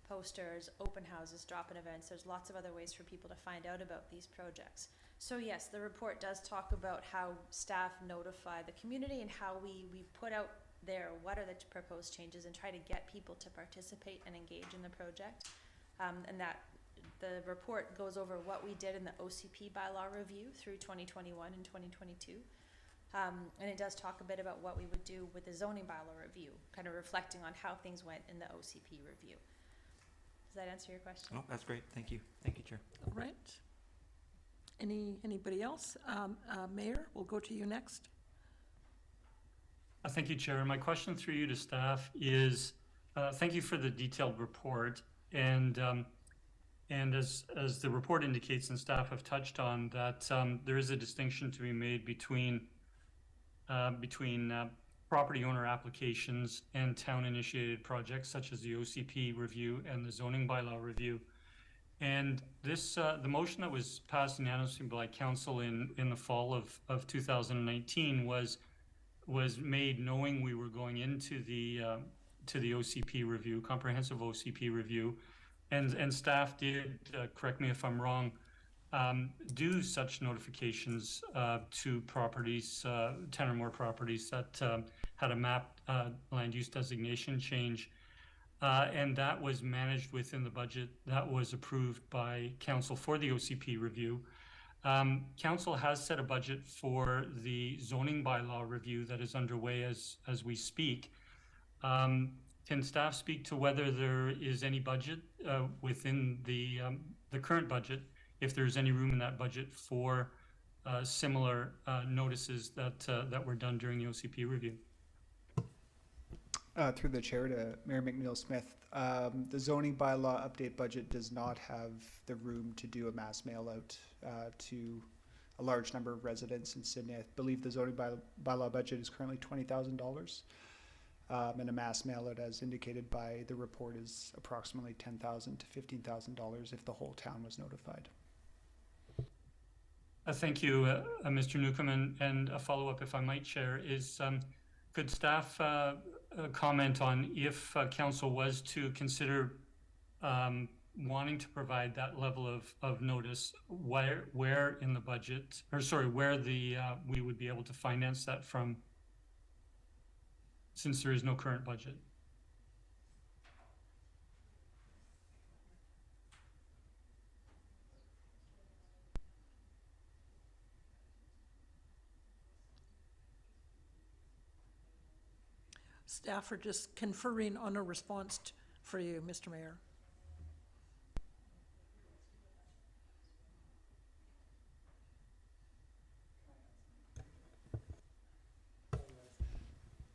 posters, open houses, drop-in events. There's lots of other ways for people to find out about these projects. So yes, the report does talk about how staff notify the community and how we put out there what are the proposed changes and try to get people to participate and engage in the project. And that the report goes over what we did in the OCP bylaw review through 2021 and 2022. And it does talk a bit about what we would do with the zoning bylaw review, kind of reflecting on how things went in the OCP review. Does that answer your question? Oh, that's great. Thank you. Thank you, Chair. All right. Anybody else? Mayor, we'll go to you next. Thank you, Chair. My question through you to staff is, thank you for the detailed report. And as the report indicates and staff have touched on, that there is a distinction to be made between property owner applications and town-initiated projects such as the OCP review and the zoning bylaw review. And this, the motion that was passed unanimously by council in the fall of 2019 was made knowing we were going into the OCP review, comprehensive OCP review, and staff did, correct me if I'm wrong, do such notifications to properties, 10 or more properties that had a mapped land use designation change. And that was managed within the budget that was approved by council for the OCP review. Council has set a budget for the zoning bylaw review that is underway as we speak. Can staff speak to whether there is any budget within the current budget, if there's any room in that budget for similar notices that were done during the OCP review? Through the chair to Mayor McNeil-Smith, the zoning bylaw update budget does not have the room to do a mass mail out to a large number of residents in Sidney. I believe the zoning bylaw budget is currently $20,000. And a mass mail out, as indicated by the report, is approximately $10,000 to $15,000 if the whole town was notified. Thank you, Mr. Newcomb, and a follow-up, if I might, Chair, is could staff comment on if council was to consider wanting to provide that level of notice, where in the budget, or sorry, where the we would be able to finance that from, since there is no current budget? Staff are just conferring on a response for you, Mr. Mayor.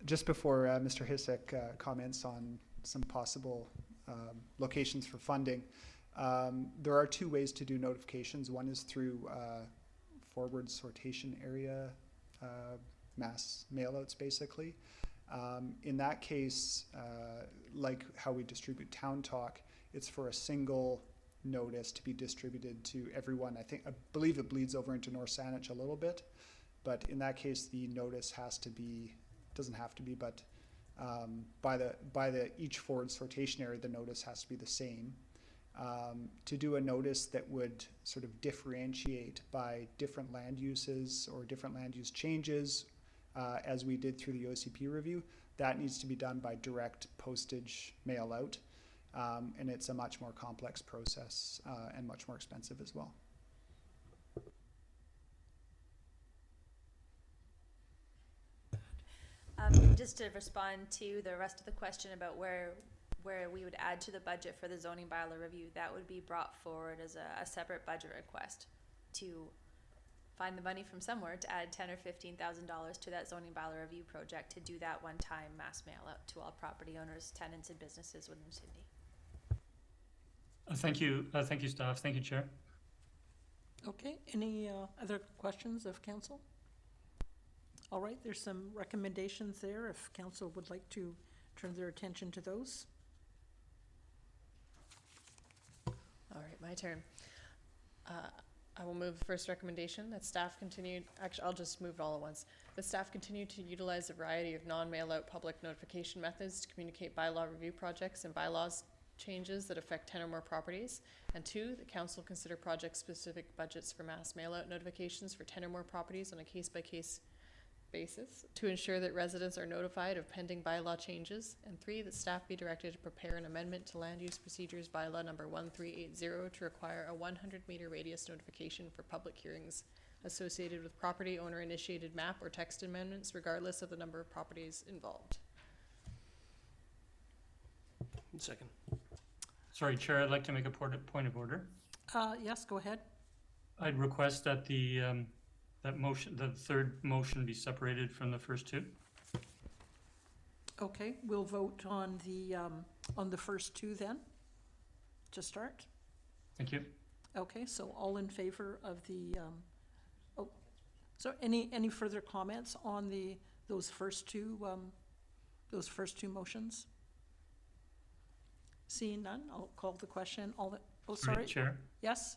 Just before Mr. Hisek comments on some possible locations for funding, there are two ways to do notifications. One is through forward sortation area mass mailouts, basically. In that case, like how we distribute Town Talk, it's for a single notice to be distributed to everyone. I believe it bleeds over into North Saanich a little bit, but in that case, the notice has to be, doesn't have to be, but by the each forward sortation area, the notice has to be the same. To do a notice that would sort of differentiate by different land uses or different land use changes, as we did through the OCP review. That needs to be done by direct postage mail out, and it's a much more complex process and much more expensive as well. Just to respond to the rest of the question about where we would add to the budget for the zoning bylaw review, that would be brought forward as a separate budget request to find the money from somewhere to add $10,000 or $15,000 to that zoning bylaw review project to do that one-time mass mail out to all property owners, tenants, and businesses within Sydney. Thank you, staff. Thank you, Chair. Okay, any other questions of council? All right, there's some recommendations there if council would like to turn their attention to those. All right, my turn. I will move the first recommendation that staff continue, actually, I'll just move it all at once. That staff continue to utilize a variety of non-mail out public notification methods to communicate bylaw review projects and bylaws changes that affect 10 or more properties. And 2, the council consider project-specific budgets for mass mail out notifications for 10 or more properties on a case-by-case basis to ensure that residents are notified of pending bylaw changes. And 3, that staff be directed to prepare an amendment to Land Use Procedures Bylaw number 1380 to require a 100-meter radius notification for public hearings associated with property owner-initiated map or text amendments, regardless of the number of properties involved. Second. Sorry, Chair, I'd like to make a point of order. Yes, go ahead. I'd request that the third motion be separated from the first two. Okay, we'll vote on the first 2 then, to start. Thank you. Okay, so all in favor of the, so any further comments on those first two motions? Seeing none, I'll call the question. Sorry. Chair. Yes?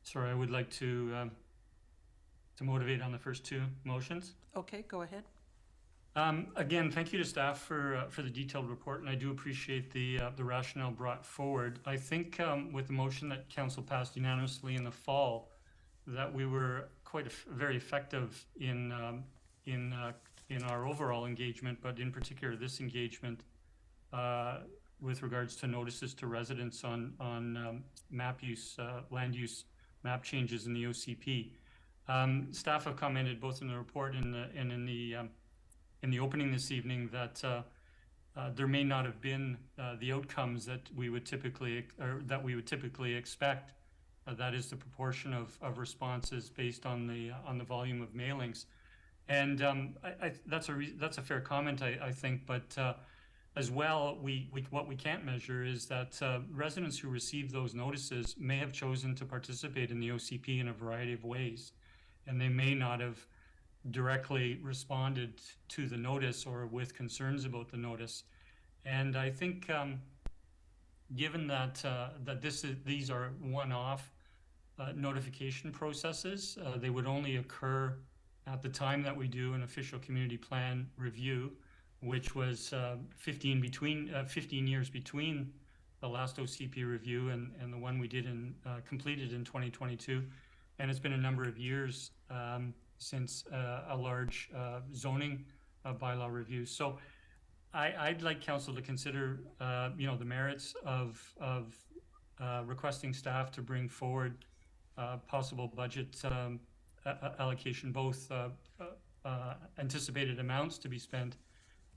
Sorry, I would like to motivate on the first two motions. Okay, go ahead. Again, thank you to staff for the detailed report, and I do appreciate the rationale brought forward. I think with the motion that council passed unanimously in the fall, that we were very effective in our overall engagement, but in particular this engagement with regards to notices to residents on map use, land use map changes in the OCP. Staff have commented both in the report and in the opening this evening that there may not have been the outcomes that we would typically expect. That is the proportion of responses based on the volume of mailings, and that's a fair comment, I think. But as well, what we can't measure is that residents who receive those notices may have chosen to participate in the OCP in a variety of ways, and they may not have directly responded to the notice or with concerns about the notice. And I think given that these are one-off notification processes, they would only occur at the time that we do an official community plan review, which was 15 years between the last OCP review and the one we did completed in 2022. And it's been a number of years since a large zoning bylaw review. So I'd like council to consider, the merits of requesting staff to bring forward possible budget allocation, both anticipated amounts to be spent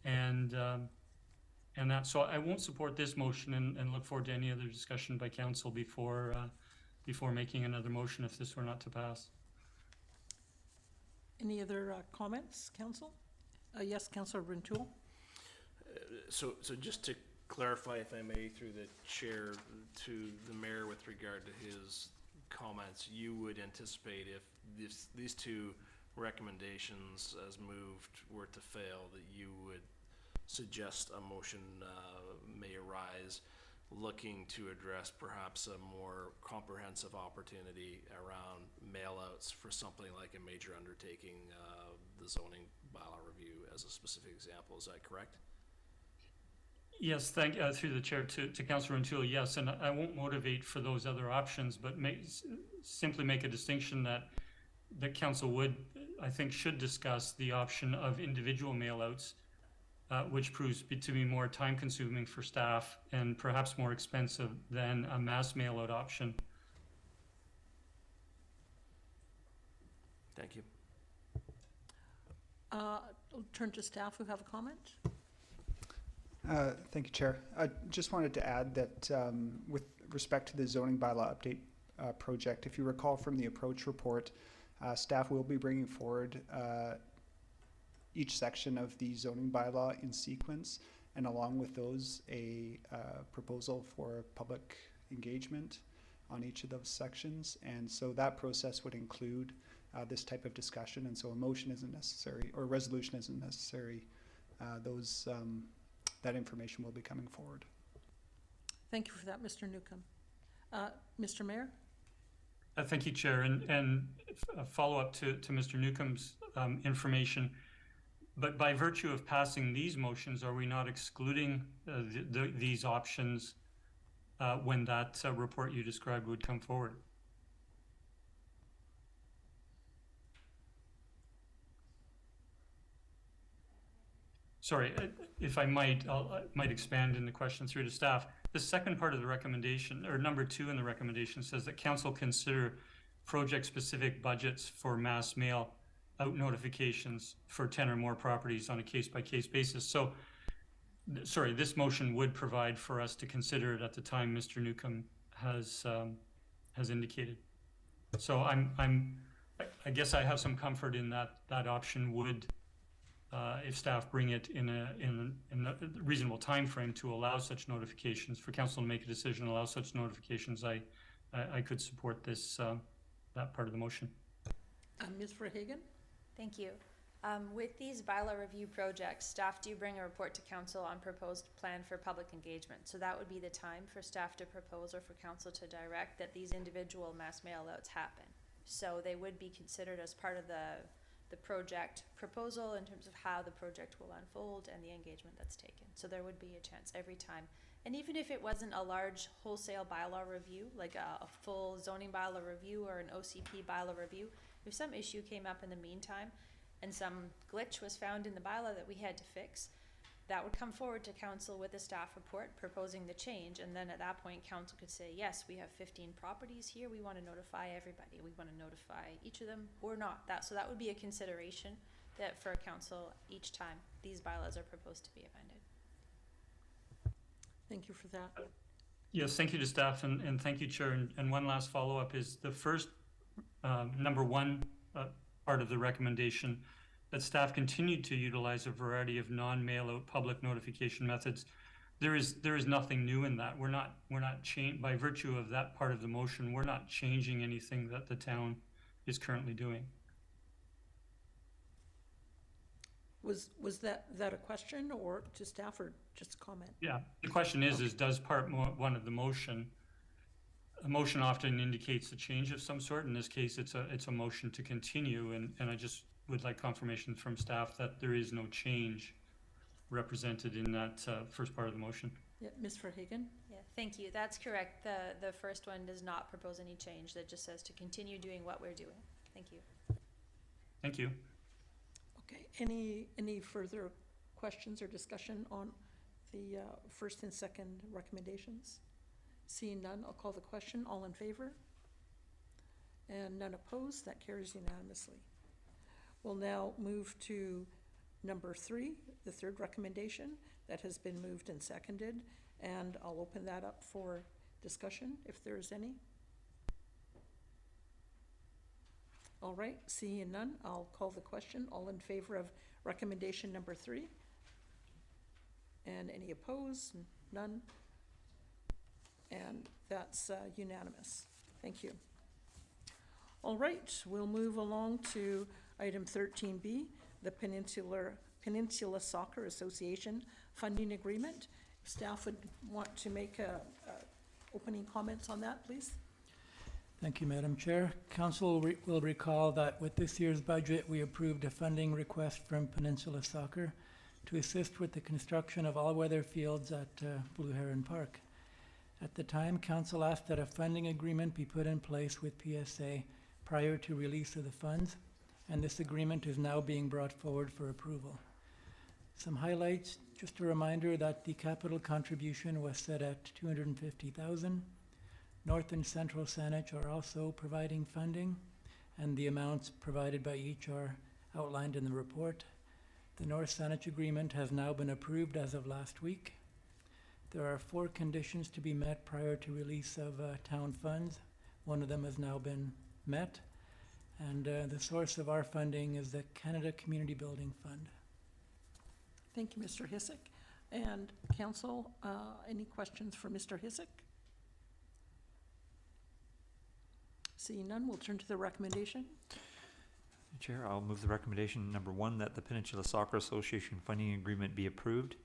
and that. So I won't support this motion and look forward to any other discussion by council before making another motion if this were not to pass. Any other comments, council? Yes, Councillor Rintoul. So just to clarify, if I may, through the chair to the mayor with regard to his comments, you would anticipate if these two recommendations as moved were to fail, that you would suggest a motion may arise looking to address perhaps a more comprehensive opportunity around mail-outs for something like a major undertaking, the zoning bylaw review as a specific example. Is that correct? Yes, through the chair to Councillor Rintoul, yes, and I won't motivate for those other options, but simply make a distinction that council would I think, should discuss the option of individual mailouts, which proves to be more time-consuming for staff and perhaps more expensive than a mass mailout option. Thank you. I'll turn to staff who have a comment. Thank you, Chair. I just wanted to add that with respect to the zoning bylaw update project, if you recall from the approach report, staff will be bringing forward each section of the zoning bylaw in sequence, and along with those, a proposal for public engagement on each of those sections. And so that process would include this type of discussion, and so a motion isn't necessary, or a resolution isn't necessary. That information will be coming forward. Thank you for that, Mr. Newcomb. Mr. Mayor? Thank you, Chair. And a follow-up to Mr. Newcomb's information. But by virtue of passing these motions, are we not excluding these options when that report you described would come forward? Sorry, if I might, I might expand in the question through to staff. The second part of the recommendation, or number 2 in the recommendation, says that council consider project-specific budgets for mass mail out notifications for 10 or more properties on a case-by-case basis. So, sorry, this motion would provide for us to consider it at the time Mr. Newcomb has indicated. So I guess I have some comfort in that option would, if staff bring it in a reasonable time frame to allow such notifications, for council to make a decision, allow such notifications, I could support this, that part of the motion. Ms. Verhagen? Thank you. With these bylaw review projects, staff do bring a report to council on proposed plan for public engagement. So that would be the time for staff to propose or for council to direct that these individual mass mail outs happen. So they would be considered as part of the project proposal in terms of how the project will unfold and the engagement that's taken. So there would be a chance every time. And even if it wasn't a large wholesale bylaw review, like a full zoning bylaw review or an OCP bylaw review, if some issue came up in the meantime and some glitch was found in the bylaw that we had to fix, that would come forward to council with a staff report proposing the change, and then at that point council could say, yes, we have 15 properties here, we want to notify everybody, we want to notify each of them or not. So that would be a consideration that for council each time these bylaws are proposed to be amended. Thank you for that. Yes, thank you to staff, and thank you, Chair. And one last follow-up is the first number 1 part of the recommendation, that staff continued to utilize a variety of non-mail-out public notification methods. There is nothing new in that. We're not by virtue of that part of the motion, we're not changing anything that the town is currently doing. Was that a question or to staff or just a comment? Yeah, the question is does part 1 of the motion, a motion often indicates a change of some sort. In this case, it's a motion to continue, and I just would like confirmation from staff that there is no change represented in that first part of the motion. Yeah, Ms. Verhagen? Yeah, thank you. That's correct. The first one does not propose any change. That just says to continue doing what we're doing. Thank you. Thank you. Okay, any further questions or discussion on the first and second recommendations? Seeing none, I'll call the question. All in favor? And none opposed. That carries unanimously. We'll now move to number 3, the third recommendation that has been moved and seconded, and I'll open that up for discussion if there is any. All right, seeing none, I'll call the question. All in favor of recommendation number 3? And any opposed? None? And that's unanimous. Thank you. All right, we'll move along to item 13B, the Peninsula Soccer Association funding agreement. If staff would want to make opening comments on that, please. Thank you, Madam Chair. Council will recall that with this year's budget, we approved a funding request from Peninsula Soccer to assist with the construction of all-weather fields at Blue Heron Park. At the time, Council asked that a funding agreement be put in place with PSA prior to release of the funds, and this agreement is now being brought forward for approval. Some highlights, just a reminder that the capital contribution was set at $250,000. North and Central Saanich are also providing funding, and the amounts provided by each are outlined in the report. The North Saanich agreement has now been approved as of last week. There are 4 conditions to be met prior to release of town funds. One of them has now been met, and the source of our funding is the Canada Community Building Fund. Thank you, Mr. Hisik. And council, any questions for Mr. Hisik? Seeing none, we'll turn to the recommendation. Chair, I'll move the recommendation number 1, that the Peninsula Soccer Association funding agreement be approved,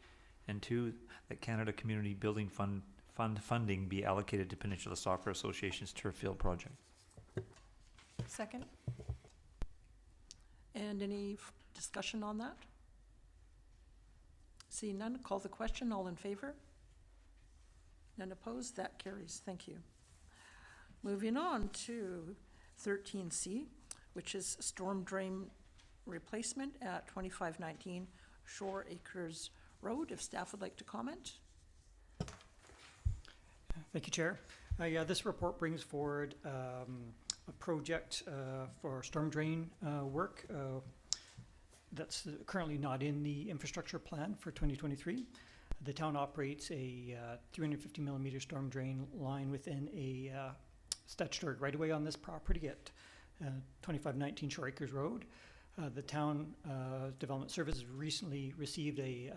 and 2, that Canada Community Building Fund funding be allocated to Peninsula Soccer Association's turf field project. Second? And any discussion on that? Seeing none, call the question. All in favor? None opposed? That carries. Thank you. Moving on to 13C, which is storm drain replacement at 2519 Shoreacres Road. If staff would like to comment? Thank you, Chair. Yeah, this report brings forward a project for storm drain work that's currently not in the infrastructure plan for 2023. The town operates a 350 millimeter storm drain line within a statutory right-of-way on this property at 2519 Shoreacres Road. The town development services recently received a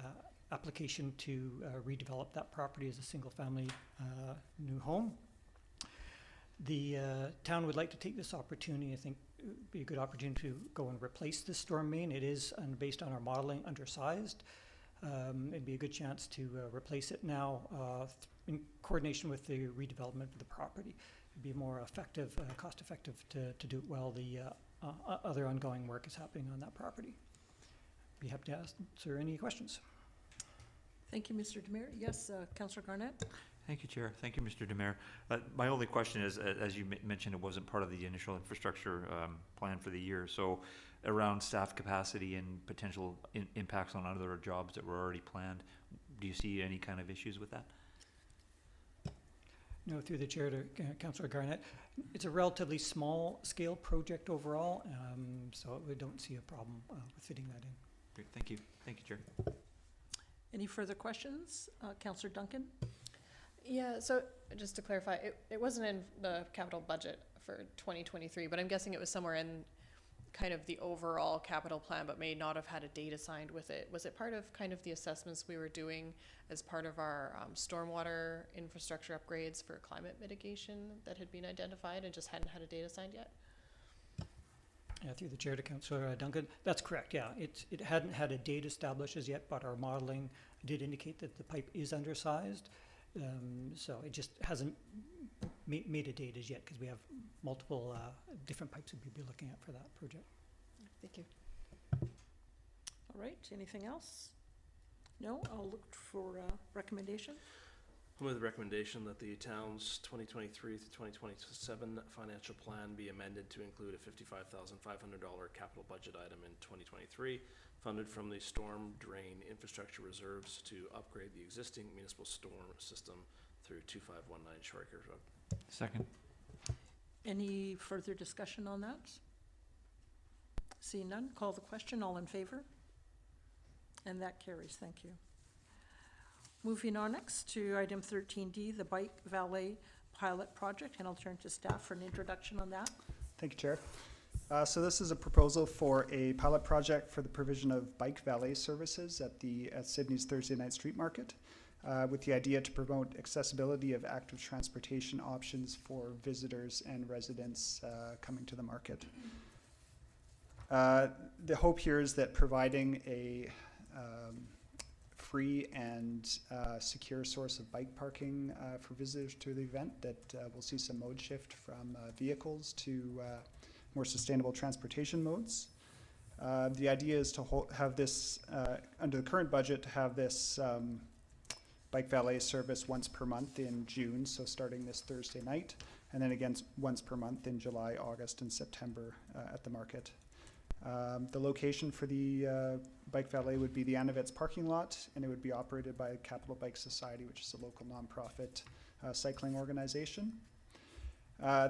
application to redevelop that property as a single-family new home. The town would like to take this opportunity. I think it would be a good opportunity to go and replace this storm main. It is, based on our modeling, undersized. It'd be a good chance to replace it now in coordination with the redevelopment of the property. It'd be more effective, cost-effective to do it while the other ongoing work is happening on that property. Be happy to answer any questions. Thank you, Mr. Demir. Yes, Councillor Garnett? Thank you, Chair. Thank you, Mr. Demir. My only question is, as you mentioned, it wasn't part of the initial infrastructure plan for the year. So around staff capacity and potential impacts on other jobs that were already planned, do you see any kind of issues with that? No, through the chair to Councillor Garnett. It's a relatively small scale project overall, so we don't see a problem with fitting that in. Great, thank you. Thank you, Chair. Any further questions? Councillor Duncan? Yeah, so just to clarify, it wasn't in the capital budget for 2023, but I'm guessing it was somewhere in kind of the overall capital plan, but may not have had a date assigned with it. Was it part of kind of the assessments we were doing as part of our stormwater infrastructure upgrades for climate mitigation that had been identified and just hadn't had a date assigned yet? Yeah, through the chair to Councillor Duncan. That's correct, yeah. It hadn't had a date established as yet, but our modeling did indicate that the pipe is undersized. So it just hasn't made a date as yet because we have multiple different pipes we'd be looking at for that project. Thank you. All right, anything else? No, I'll look for recommendation. I'll move the recommendation that the town's 2023 to 2027 financial plan be amended to include a $55,500 capital budget item in 2023, funded from the storm drain infrastructure reserves to upgrade the existing municipal storm system through 2519 Shoreacres Road. Second. Any further discussion on that? See none, call the question. All in favor? And that carries. Thank you. Moving on next to item 13D, the Bike Valet pilot project, and I'll turn to staff for an introduction on that. Thank you, Chair. So this is a proposal for a pilot project for the provision of bike valet services at Sidney's Thursday Night Street Market, with the idea to promote accessibility of active transportation options for visitors and residents coming to the market. The hope here is that providing a free and secure source of bike parking for visitors to the event, that we'll see some mode shift from vehicles to more sustainable transportation modes. The idea is to have this, under the current budget, to have this bike valet service once per month in June, so starting this Thursday night, and then again once per month in July, August, and September at the market. The location for the bike valet would be the Anavets parking lot, and it would be operated by Capital Bike Society, which is a local nonprofit cycling organization.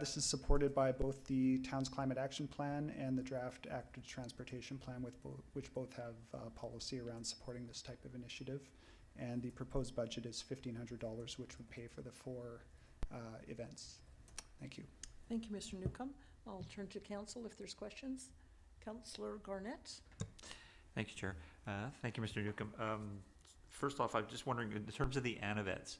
This is supported by both the town's climate action plan and the draft active transportation plan, which both have policy around supporting this type of initiative. And the proposed budget is $1,500, which would pay for the 4 events. Thank you. Thank you, Mr. Newcomb. I'll turn to council if there's questions. Councillor Garnett? Thank you, Chair. Thank you, Mr. Newcomb. First off, I'm just wondering, in terms of the Anavets,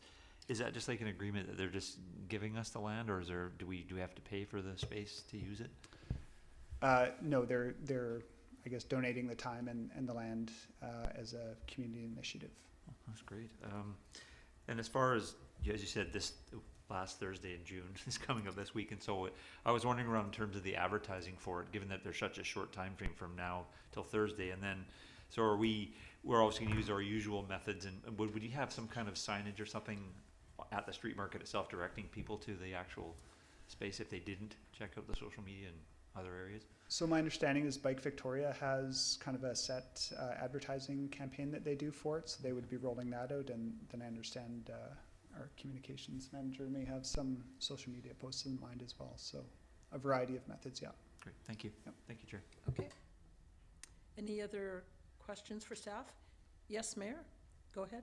is that just like an agreement that they're just giving us the land, or is there, do we have to pay for the space to use it? No, they're I guess donating the time and the land as a community initiative. Oh, that's great. And as far as you said, this last Thursday in June is coming up this week, and so I was wondering around in terms of the advertising for it, given that there's such a short time frame from now till Thursday, and then, so we're also going to use our usual methods, and would you have some kind of signage or something at the street market itself directing people to the actual space if they didn't check out the social media and other areas? So my understanding is Bike Victoria has kind of a set advertising campaign that they do for it, so they would be rolling that out, and then I understand our communications manager may have some social media posts in mind as well, so a variety of methods, yeah. Great, thank you. Yep. Thank you, Chair. Okay. Any other questions for staff? Yes, Mayor? Go ahead.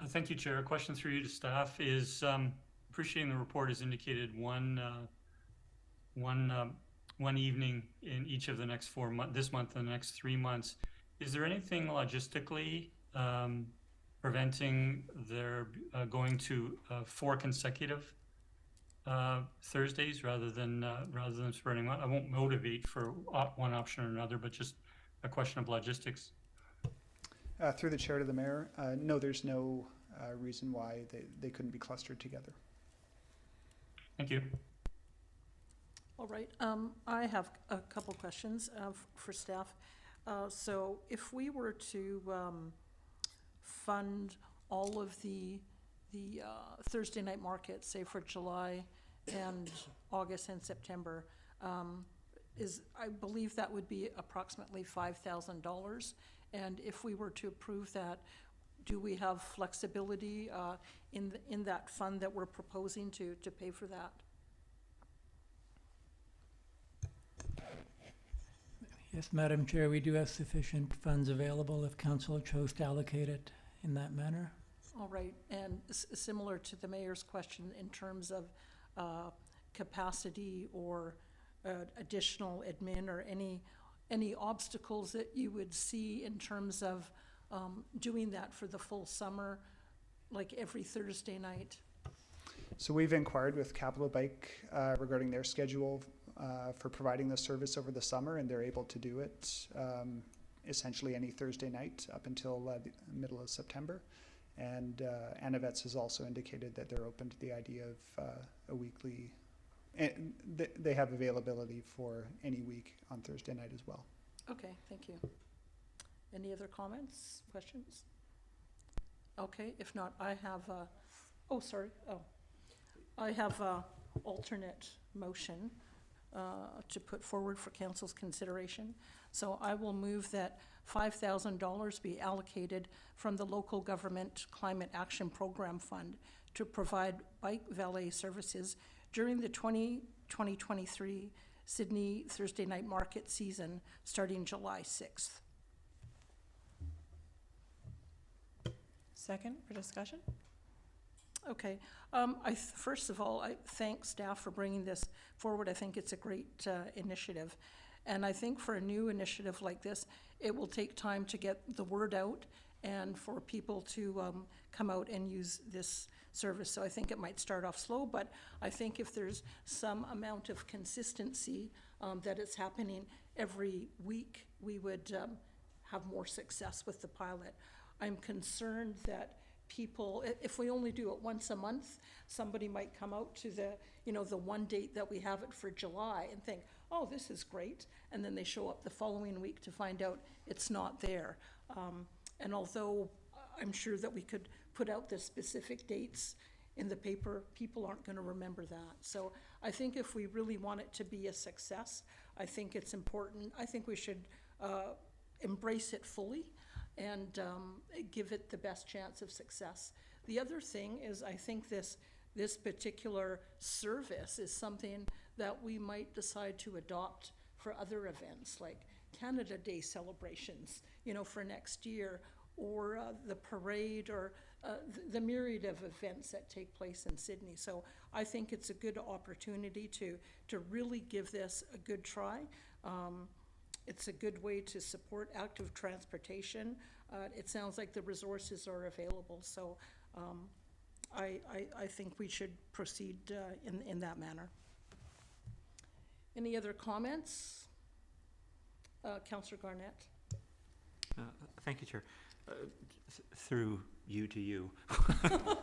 Thank you, Chair. A question through you to staff is, appreciating the report has indicated one evening in each of the next 4 months, this month and the next 3 months. Is there anything logistically preventing their going to 4 consecutive Thursdays rather than spreading out? I won't motivate for one option or another, but just a question of logistics. Through the chair to the mayor, no, there's no reason why they couldn't be clustered together. Thank you. All right, I have a couple questions for staff. So if we were to fund all of the Thursday night markets, say for July and August and September, I believe that would be approximately $5,000. And if we were to approve that, do we have flexibility in that fund that we're proposing to pay for that? Yes, Madam Chair, we do have sufficient funds available if council chose to allocate it in that manner. All right, and similar to the mayor's question in terms of capacity or additional admin or any obstacles that you would see in terms of doing that for the full summer, like every Thursday night? So we've inquired with Capital Bike regarding their schedule for providing the service over the summer, and they're able to do it essentially any Thursday night up until the middle of September. And Anavets has also indicated that they're open to the idea of a weekly, and they have availability for any week on Thursday night as well. Okay, thank you. Any other comments, questions? Okay, if not, I have I have a alternate motion to put forward for council's consideration. So I will move that $5,000 be allocated from the Local Government Climate Action Program Fund to provide bike valet services during the 2023 Sidney Thursday night market season starting July 6th. Second for discussion? Okay, first of all, I thank staff for bringing this forward. I think it's a great initiative. And I think for a new initiative like this, it will take time to get the word out and for people to come out and use this service. So I think it might start off slow, but I think if there's some amount of consistency that it's happening every week, we would have more success with the pilot. I'm concerned that people, if we only do it once a month, somebody might come out to the one date that we have it for July and think, oh, this is great, and then they show up the following week to find out it's not there. And although I'm sure that we could put out the specific dates in the paper, people aren't going to remember that. So I think if we really want it to be a success, I think it's important. I think we should embrace it fully and give it the best chance of success. The other thing is, I think this particular service is something that we might decide to adopt for other events, like Canada Day celebrations, you know, for next year, or the parade, or the myriad of events that take place in Sidney. So I think it's a good opportunity to really give this a good try. It's a good way to support active transportation. It sounds like the resources are available, so I think we should proceed in that manner. Any other comments? Councillor Garnett. Thank you, Chair. Through you to you, I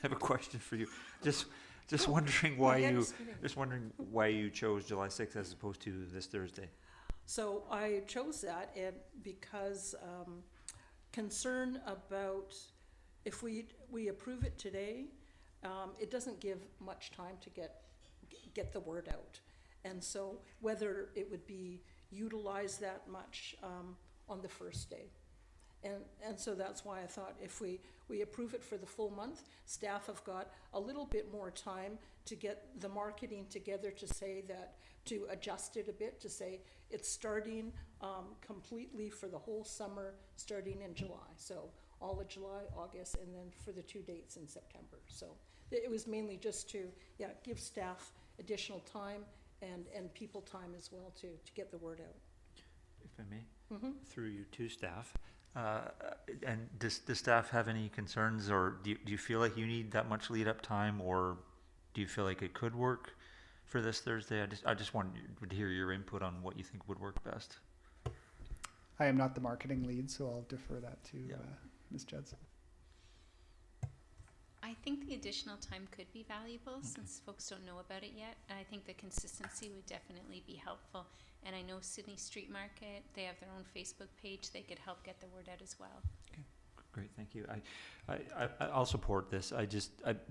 have a question for you. Just wondering why you chose July 6th as opposed to this Thursday. So I chose that because concern about if we approve it today, it doesn't give much time to get the word out. And so whether it would be utilized that much on the first day. And so that's why I thought if we approve it for the full month, staff have got a little bit more time to get the marketing together to adjust it a bit, to say it's starting completely for the whole summer, starting in July. So all of July, August, and then for the 2 dates in September. So it was mainly just to, give staff additional time and people time as well to get the word out. If I may, through you to staff. And does staff have any concerns, or do you feel like you need that much lead up time, or do you feel like it could work for this Thursday? I just wanted to hear your input on what you think would work best. I am not the marketing lead, so I'll defer that to Ms. Judson. I think the additional time could be valuable since folks don't know about it yet. And I think the consistency would definitely be helpful. And I know Sidney Street Market, they have their own Facebook page. They could help get the word out as well. Okay, great, thank you. I'll support this. I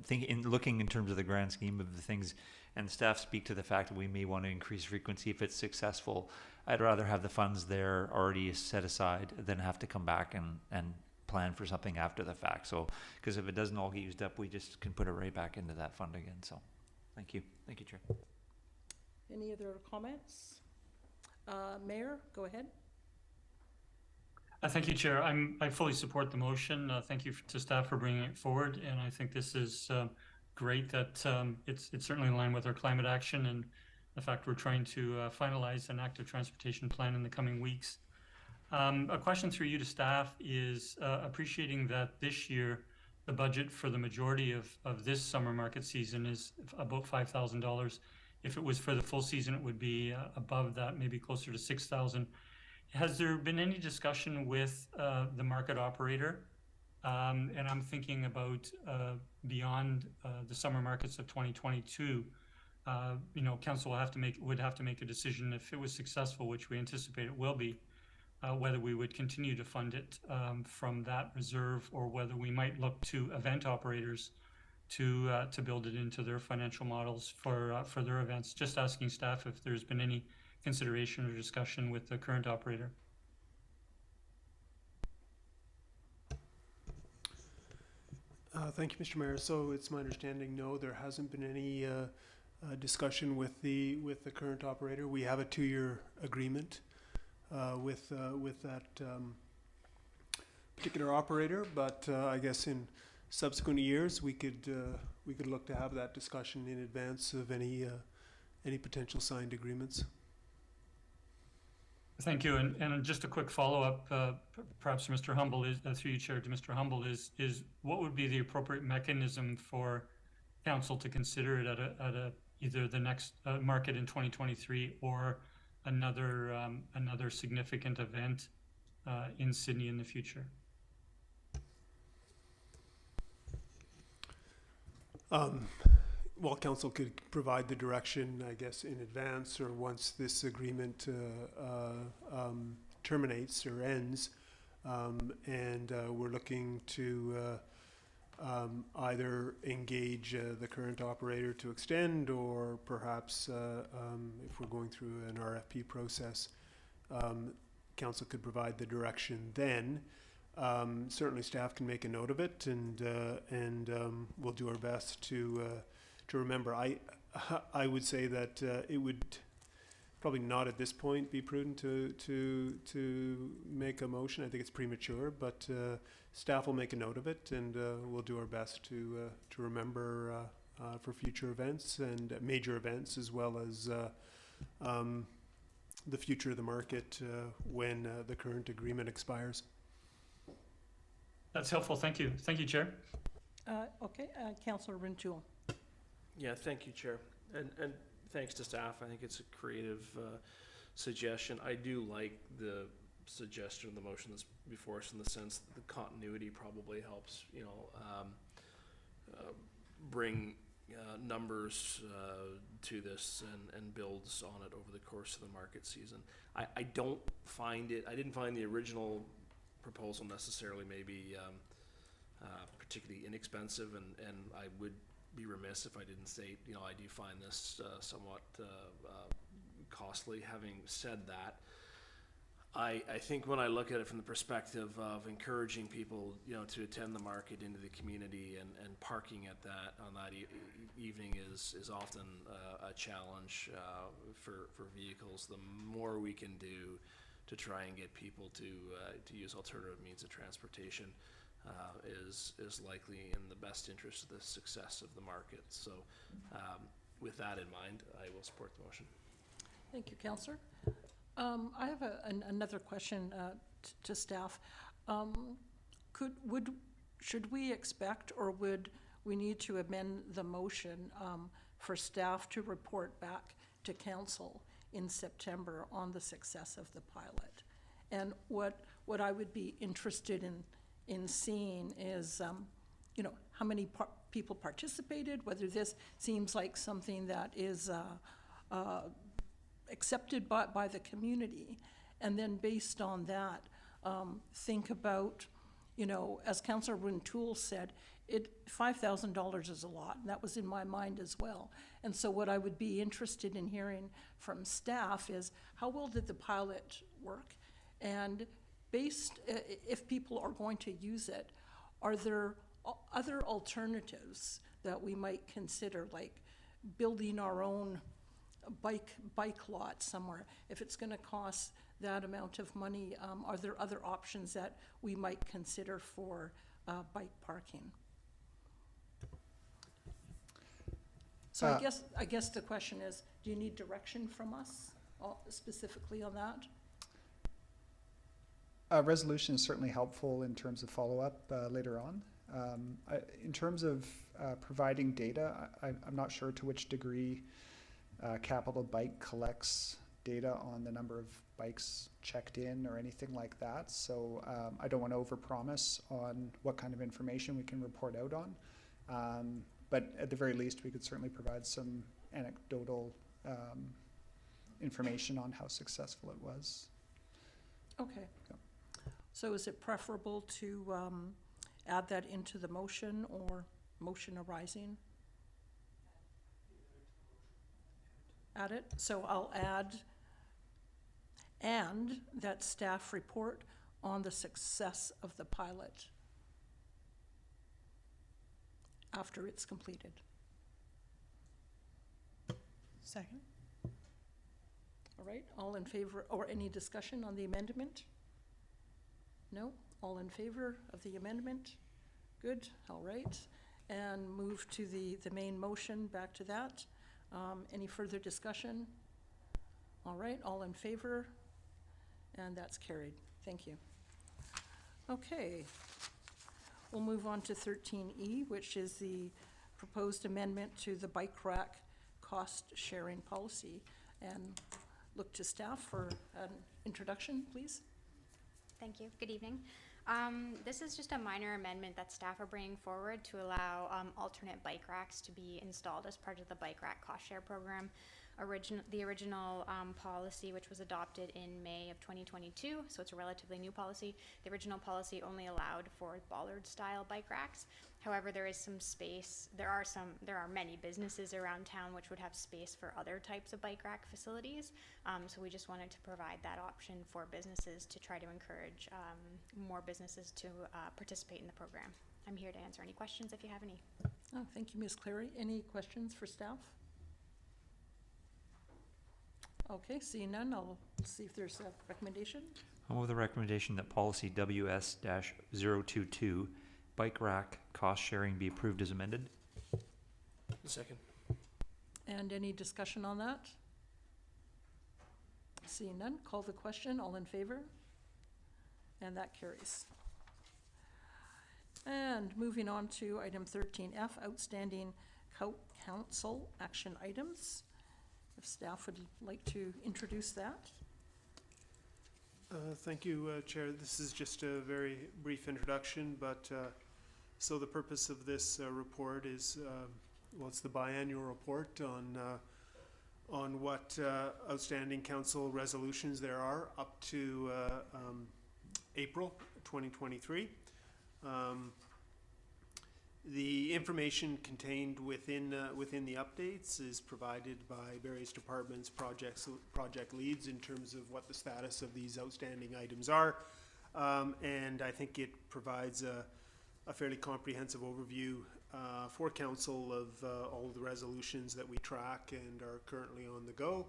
think in looking in terms of the grand scheme of the things, and staff speak to the fact that we may want to increase frequency if it's successful. I'd rather have the funds there already set aside than have to come back and plan for something after the fact. So, because if it doesn't all get used up, we just can put it right back into that fund again. So, thank you, Chair. Any other comments? Mayor, go ahead. Thank you, Chair. I fully support the motion. Thank you to staff for bringing it forward, and I think this is great that it's certainly in line with our climate action and the fact we're trying to finalize an active transportation plan in the coming weeks. A question through you to staff is appreciating that this year the budget for the majority of this summer market season is about $5,000. If it was for the full season, it would be above that, maybe closer to $6,000. Has there been any discussion with the market operator? And I'm thinking about beyond the summer markets of 2022. Council would have to make a decision if it was successful, which we anticipate it will be, whether we would continue to fund it from that reserve, or whether we might look to event operators to build it into their financial models for their events. Just asking staff if there's been any consideration or discussion with the current operator. Thank you, Mr. Mayor. So it's my understanding, no, there hasn't been any discussion with the current operator. We have a 2-year agreement with that particular operator, but I guess in subsequent years we could look to have that discussion in advance of any potential signed agreements. Thank you, and just a quick follow-up, perhaps Mr. Humble, is through you, Chair, to Mr. Humble, is what would be the appropriate mechanism for council to consider it at either the next market in 2023 or another significant event in Sidney in the future? Well, council could provide the direction, I guess, in advance or once this agreement terminates or ends, and we're looking to either engage the current operator to extend, or perhaps if we're going through an RFP process, council could provide the direction then. Certainly staff can make a note of it, and we'll do our best to remember. I would say that it would probably not at this point be prudent to make a motion. I think it's premature, but staff will make a note of it, and we'll do our best to remember for future events and major events, as well as the future of the market when the current agreement expires. That's helpful. Thank you. Thank you, Chair. Okay, Councillor Rintoul. Yeah, thank you, Chair. And thanks to staff. I think it's a creative suggestion. I do like the suggestion of the motion that's before us, in the sense that the continuity probably helps, bring numbers to this and builds on it over the course of the market season. I didn't find the original proposal necessarily maybe particularly inexpensive, and I would be remiss if I didn't state, I do find this somewhat costly. Having said that, I think when I look at it from the perspective of encouraging people, to attend the market into the community, and parking at that on that evening is often a challenge for vehicles. The more we can do to try and get people to use alternative means of transportation is likely in the best interest of the success of the market. So with that in mind, I will support the motion. Thank you, Councillor. I have another question to staff. Should we expect, or would we need to amend the motion for staff to report back to council in September on the success of the pilot? And what I would be interested in seeing is, how many people participated, whether this seems like something that is accepted by the community, and then based on that, think about, as Councillor Rintoul said, $5,000 is a lot, and that was in my mind as well. And so what I would be interested in hearing from staff is, how well did the pilot work? And if people are going to use it, are there other alternatives that we might consider, like building our own bike lot somewhere? If it's going to cost that amount of money, are there other options that we might consider for bike parking? So I guess the question is, do you need direction from us specifically on that? A resolution is certainly helpful in terms of follow-up later on. In terms of providing data, I'm not sure to which degree Capital Bike collects data on the number of bikes checked in or anything like that. So I don't want to overpromise on what kind of information we can report out on. But at the very least, we could certainly provide some anecdotal information on how successful it was. Okay. Yeah. So is it preferable to add that into the motion, or motion arising? Add it. So I'll add, and that staff report on the success of the pilot after it's completed. Second. All right, all in favor, or any discussion on the amendment? No? All in favor of the amendment? Good, all right. And move to the main motion, back to that. Any further discussion? All right, all in favor? And that's carried. Thank you. Okay. We'll move on to 13E, which is the proposed amendment to the bike rack cost sharing policy. And look to staff for an introduction, please. Thank you. Good evening. This is just a minor amendment that staff are bringing forward to allow alternate bike racks to be installed as part of the bike rack cost share program. the original policy, which was adopted in May of 2022, so it's a relatively new policy. The original policy only allowed for bollard-style bike racks. However, there is some space. There are many businesses around town which would have space for other types of bike rack facilities. So we just wanted to provide that option for businesses to try to encourage more businesses to participate in the program. I'm here to answer any questions if you have any. Oh, thank you, Ms. Clary. Any questions for staff? Okay, seeing none, I'll see if there's a recommendation. I'll move the recommendation that policy WS-022, bike rack cost sharing, be approved as amended. Second. And any discussion on that? Seeing none, call the question. All in favor? And that carries. And moving on to item 13F, outstanding council action items. If staff would like to introduce that. Thank you, Chair. This is just a very brief introduction, but so the purpose of this report is, well, it's the biannual report on what outstanding council resolutions there are up to April 2023. The information contained within the updates is provided by various departments, project leads in terms of what the status of these outstanding items are, and I think it provides a fairly comprehensive overview for council of all of the resolutions that we track and are currently on the go,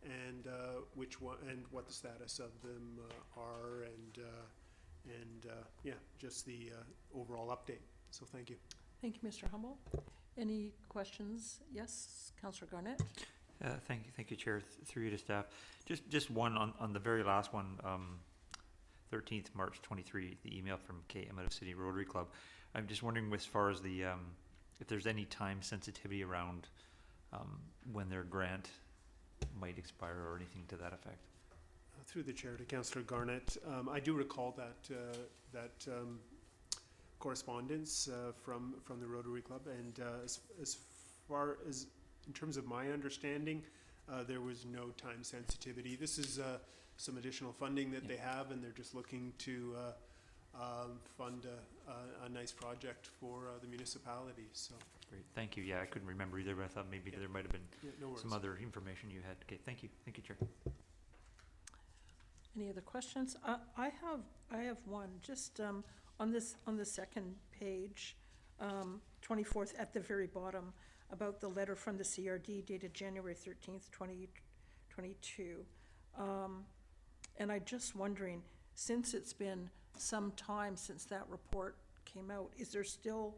and what the status of them are, and yeah, just the overall update. So thank you. Thank you, Mr. Humble. Any questions? Yes, Councillor Garnett. Thank you, Chair. Through you to staff. Just one on the very last one, 13th March 23, the email from Kate Emmett of City Rotary Club. I'm just wondering, as far as the if there's any time sensitivity around when their grant might expire or anything to that effect. Through the chair to Councillor Garnett, I do recall that correspondence from the Rotary Club, and as far as in terms of my understanding, there was no time sensitivity. This is some additional funding that they have, and they're just looking to fund a nice project for the municipality. So Great, thank you. Yeah, I couldn't remember either, but I thought maybe there might have been no some other information you had. Okay, thank you, Chair. Any other questions? I have one, just on the second page, 24th at the very bottom, about the letter from the CRD dated January 13th, 2022. And I'm just wondering, since it's been some time since that report came out, is there still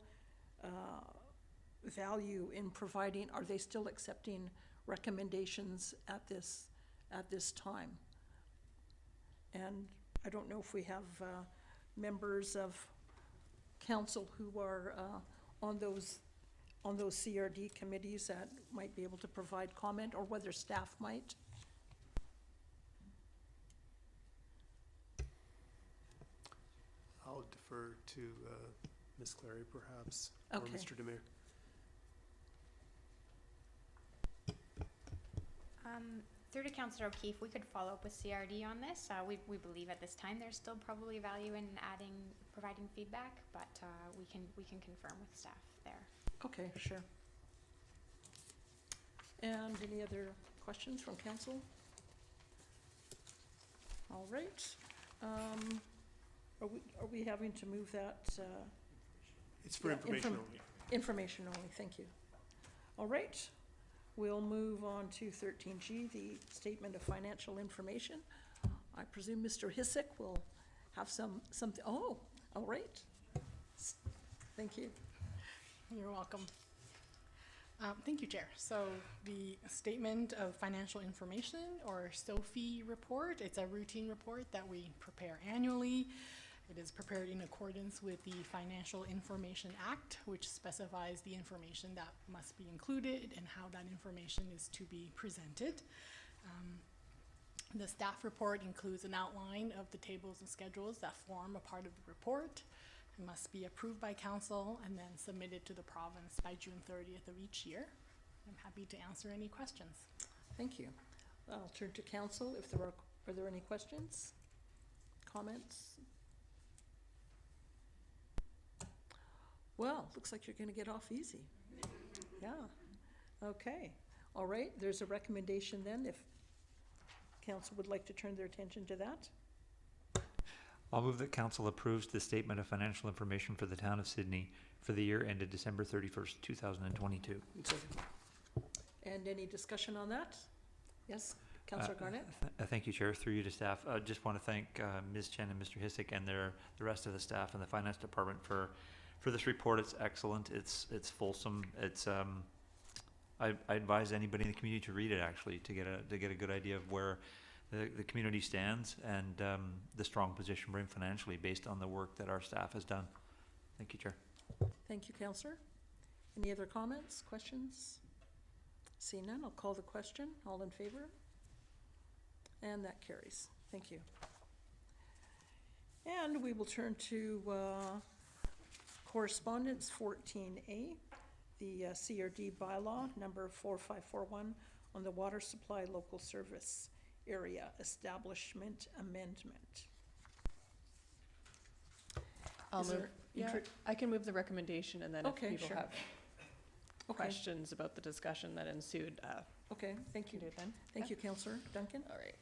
value in providing, are they still accepting recommendations at this time? And I don't know if we have members of council who are on those CRD committees that might be able to provide comment, or whether staff might. I'll defer to Ms. Clary, perhaps, Okay. or Mr. Demir. Through to Councillor O'Keefe, we could follow up with CRD on this. We believe at this time there's still probably value in providing feedback, but we can confirm with staff there. Okay, sure. And any other questions from council? All right. Are we having to move that? It's for Yeah, information only. Information only, thank you. All right, we'll move on to 13G, the Statement of Financial Information. I presume Mr. Hissick will have something, oh, all right. Thank you. You're welcome. Thank you, Chair. So the Statement of Financial Information, or SOFI report, it's a routine report that we prepare annually. It is prepared in accordance with the Financial Information Act, which specifies the information that must be included and how that information is to be presented. The staff report includes an outline of the tables and schedules that form a part of the report. It must be approved by council and then submitted to the province by June 30th of each year. I'm happy to answer any questions. Thank you. I'll turn to council if there are there any questions, comments? Well, looks like you're gonna get off easy. Yeah, okay. All right, there's a recommendation then, if council would like to turn their attention to that. I'll move that council approves the statement of financial information for the town of Sidney for the year ended December 31st, 2022. And any discussion on that? Yes, Councillor Garnett? Thank you, Chair. Through you to staff. I just want to thank Ms. Chen and Mr. Hissick and the rest of the staff and the finance department for this report. It's excellent. It's fulsome. It's I advise anybody in the community to read it, actually, to get a good idea of where the community stands and the strong position we're in financially based on the work that our staff has done. Thank you, Chair. Thank you, Councillor. Any other comments, questions? Seeing none, I'll call the question. All in favor? And that carries. Thank you. And we will turn to correspondence 14A, the CRD bylaw number 4541 on the water supply local service area establishment amendment. I'll Is move, there yeah, intro- I can move the recommendation, and then if Okay, people sure. have Okay, questions about the discussion that ensued, okay, thank can you. do it then. Thank you, Councillor Duncan. All right.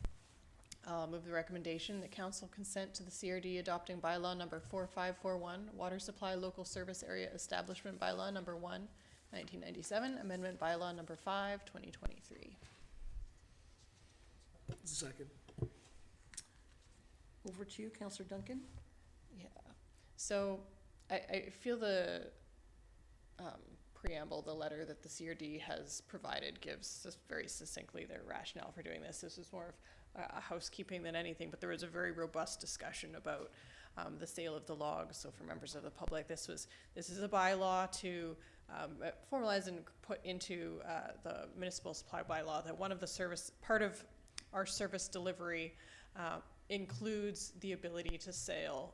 I'll move the recommendation that council consent to the CRD adopting bylaw number 4541, water supply local service area establishment bylaw number 1, 1997, amendment bylaw number 5, 2023. Second. Over to you, Councillor Duncan. Yeah, so I feel the preamble, the letter that the CRD has provided gives us very succinctly their rationale for doing this. This is more of a housekeeping than anything, but there was a very robust discussion about the sale of the logs. So for members of the public, this is a bylaw to formalize and put into the municipal supply bylaw that one of the part of our service delivery includes the ability to sell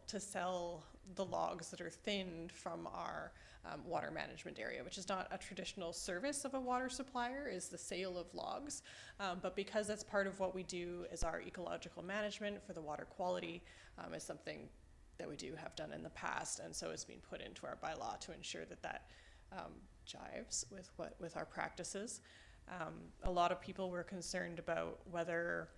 the logs that are thinned from our water management area, which is not a traditional service of a water supplier, is the sale of logs. But because that's part of what we do as our ecological management for the water quality, is something that we do have done in the past, and so it's been put into our bylaw to ensure that jives with our practices. A lot of people were concerned about whether,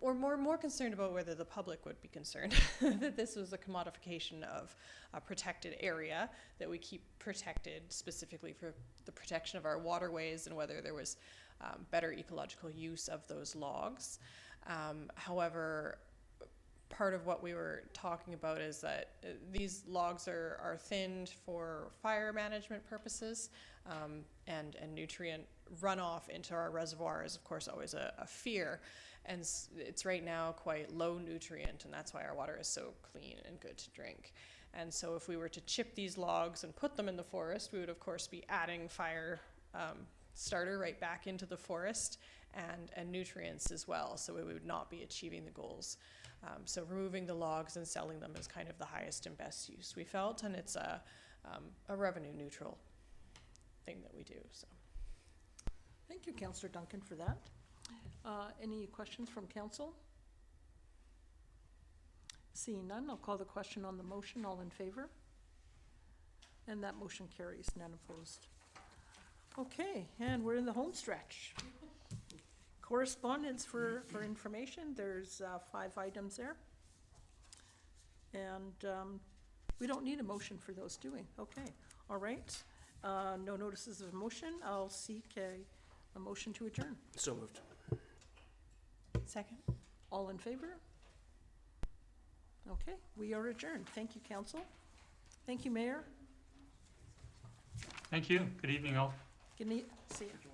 or more concerned about whether the public would be concerned that this was a commodification of a protected area that we keep protected specifically for the protection of our waterways, and whether there was better ecological use of those logs. However, part of what we were talking about is that these logs are thinned for fire management purposes, and nutrient runoff into our reservoir is of course always a fear, and it's right now quite low nutrient, and that's why our water is so clean and good to drink. And so if we were to chip these logs and put them in the forest, we would of course be adding fire starter right back into the forest, and nutrients as well, so we would not be achieving the goals. So removing the logs and selling them is kind of the highest and best use, we felt, and it's a revenue neutral thing that we do. So Thank you, Councillor Duncan, for that. Any questions from council? Seeing none, I'll call the question on the motion. All in favor? And that motion carries, none opposed. Okay, and we're in the home stretch. Correspondence for information, there's 5 items there. And we don't need a motion for those, do we? Okay, all right. No notices of motion. I'll seek a motion to adjourn. So moved. second. All in favor? Okay, we are adjourned. Thank you, council. Thank you, Mayor. Thank you. Good evening, all. Good night. See you.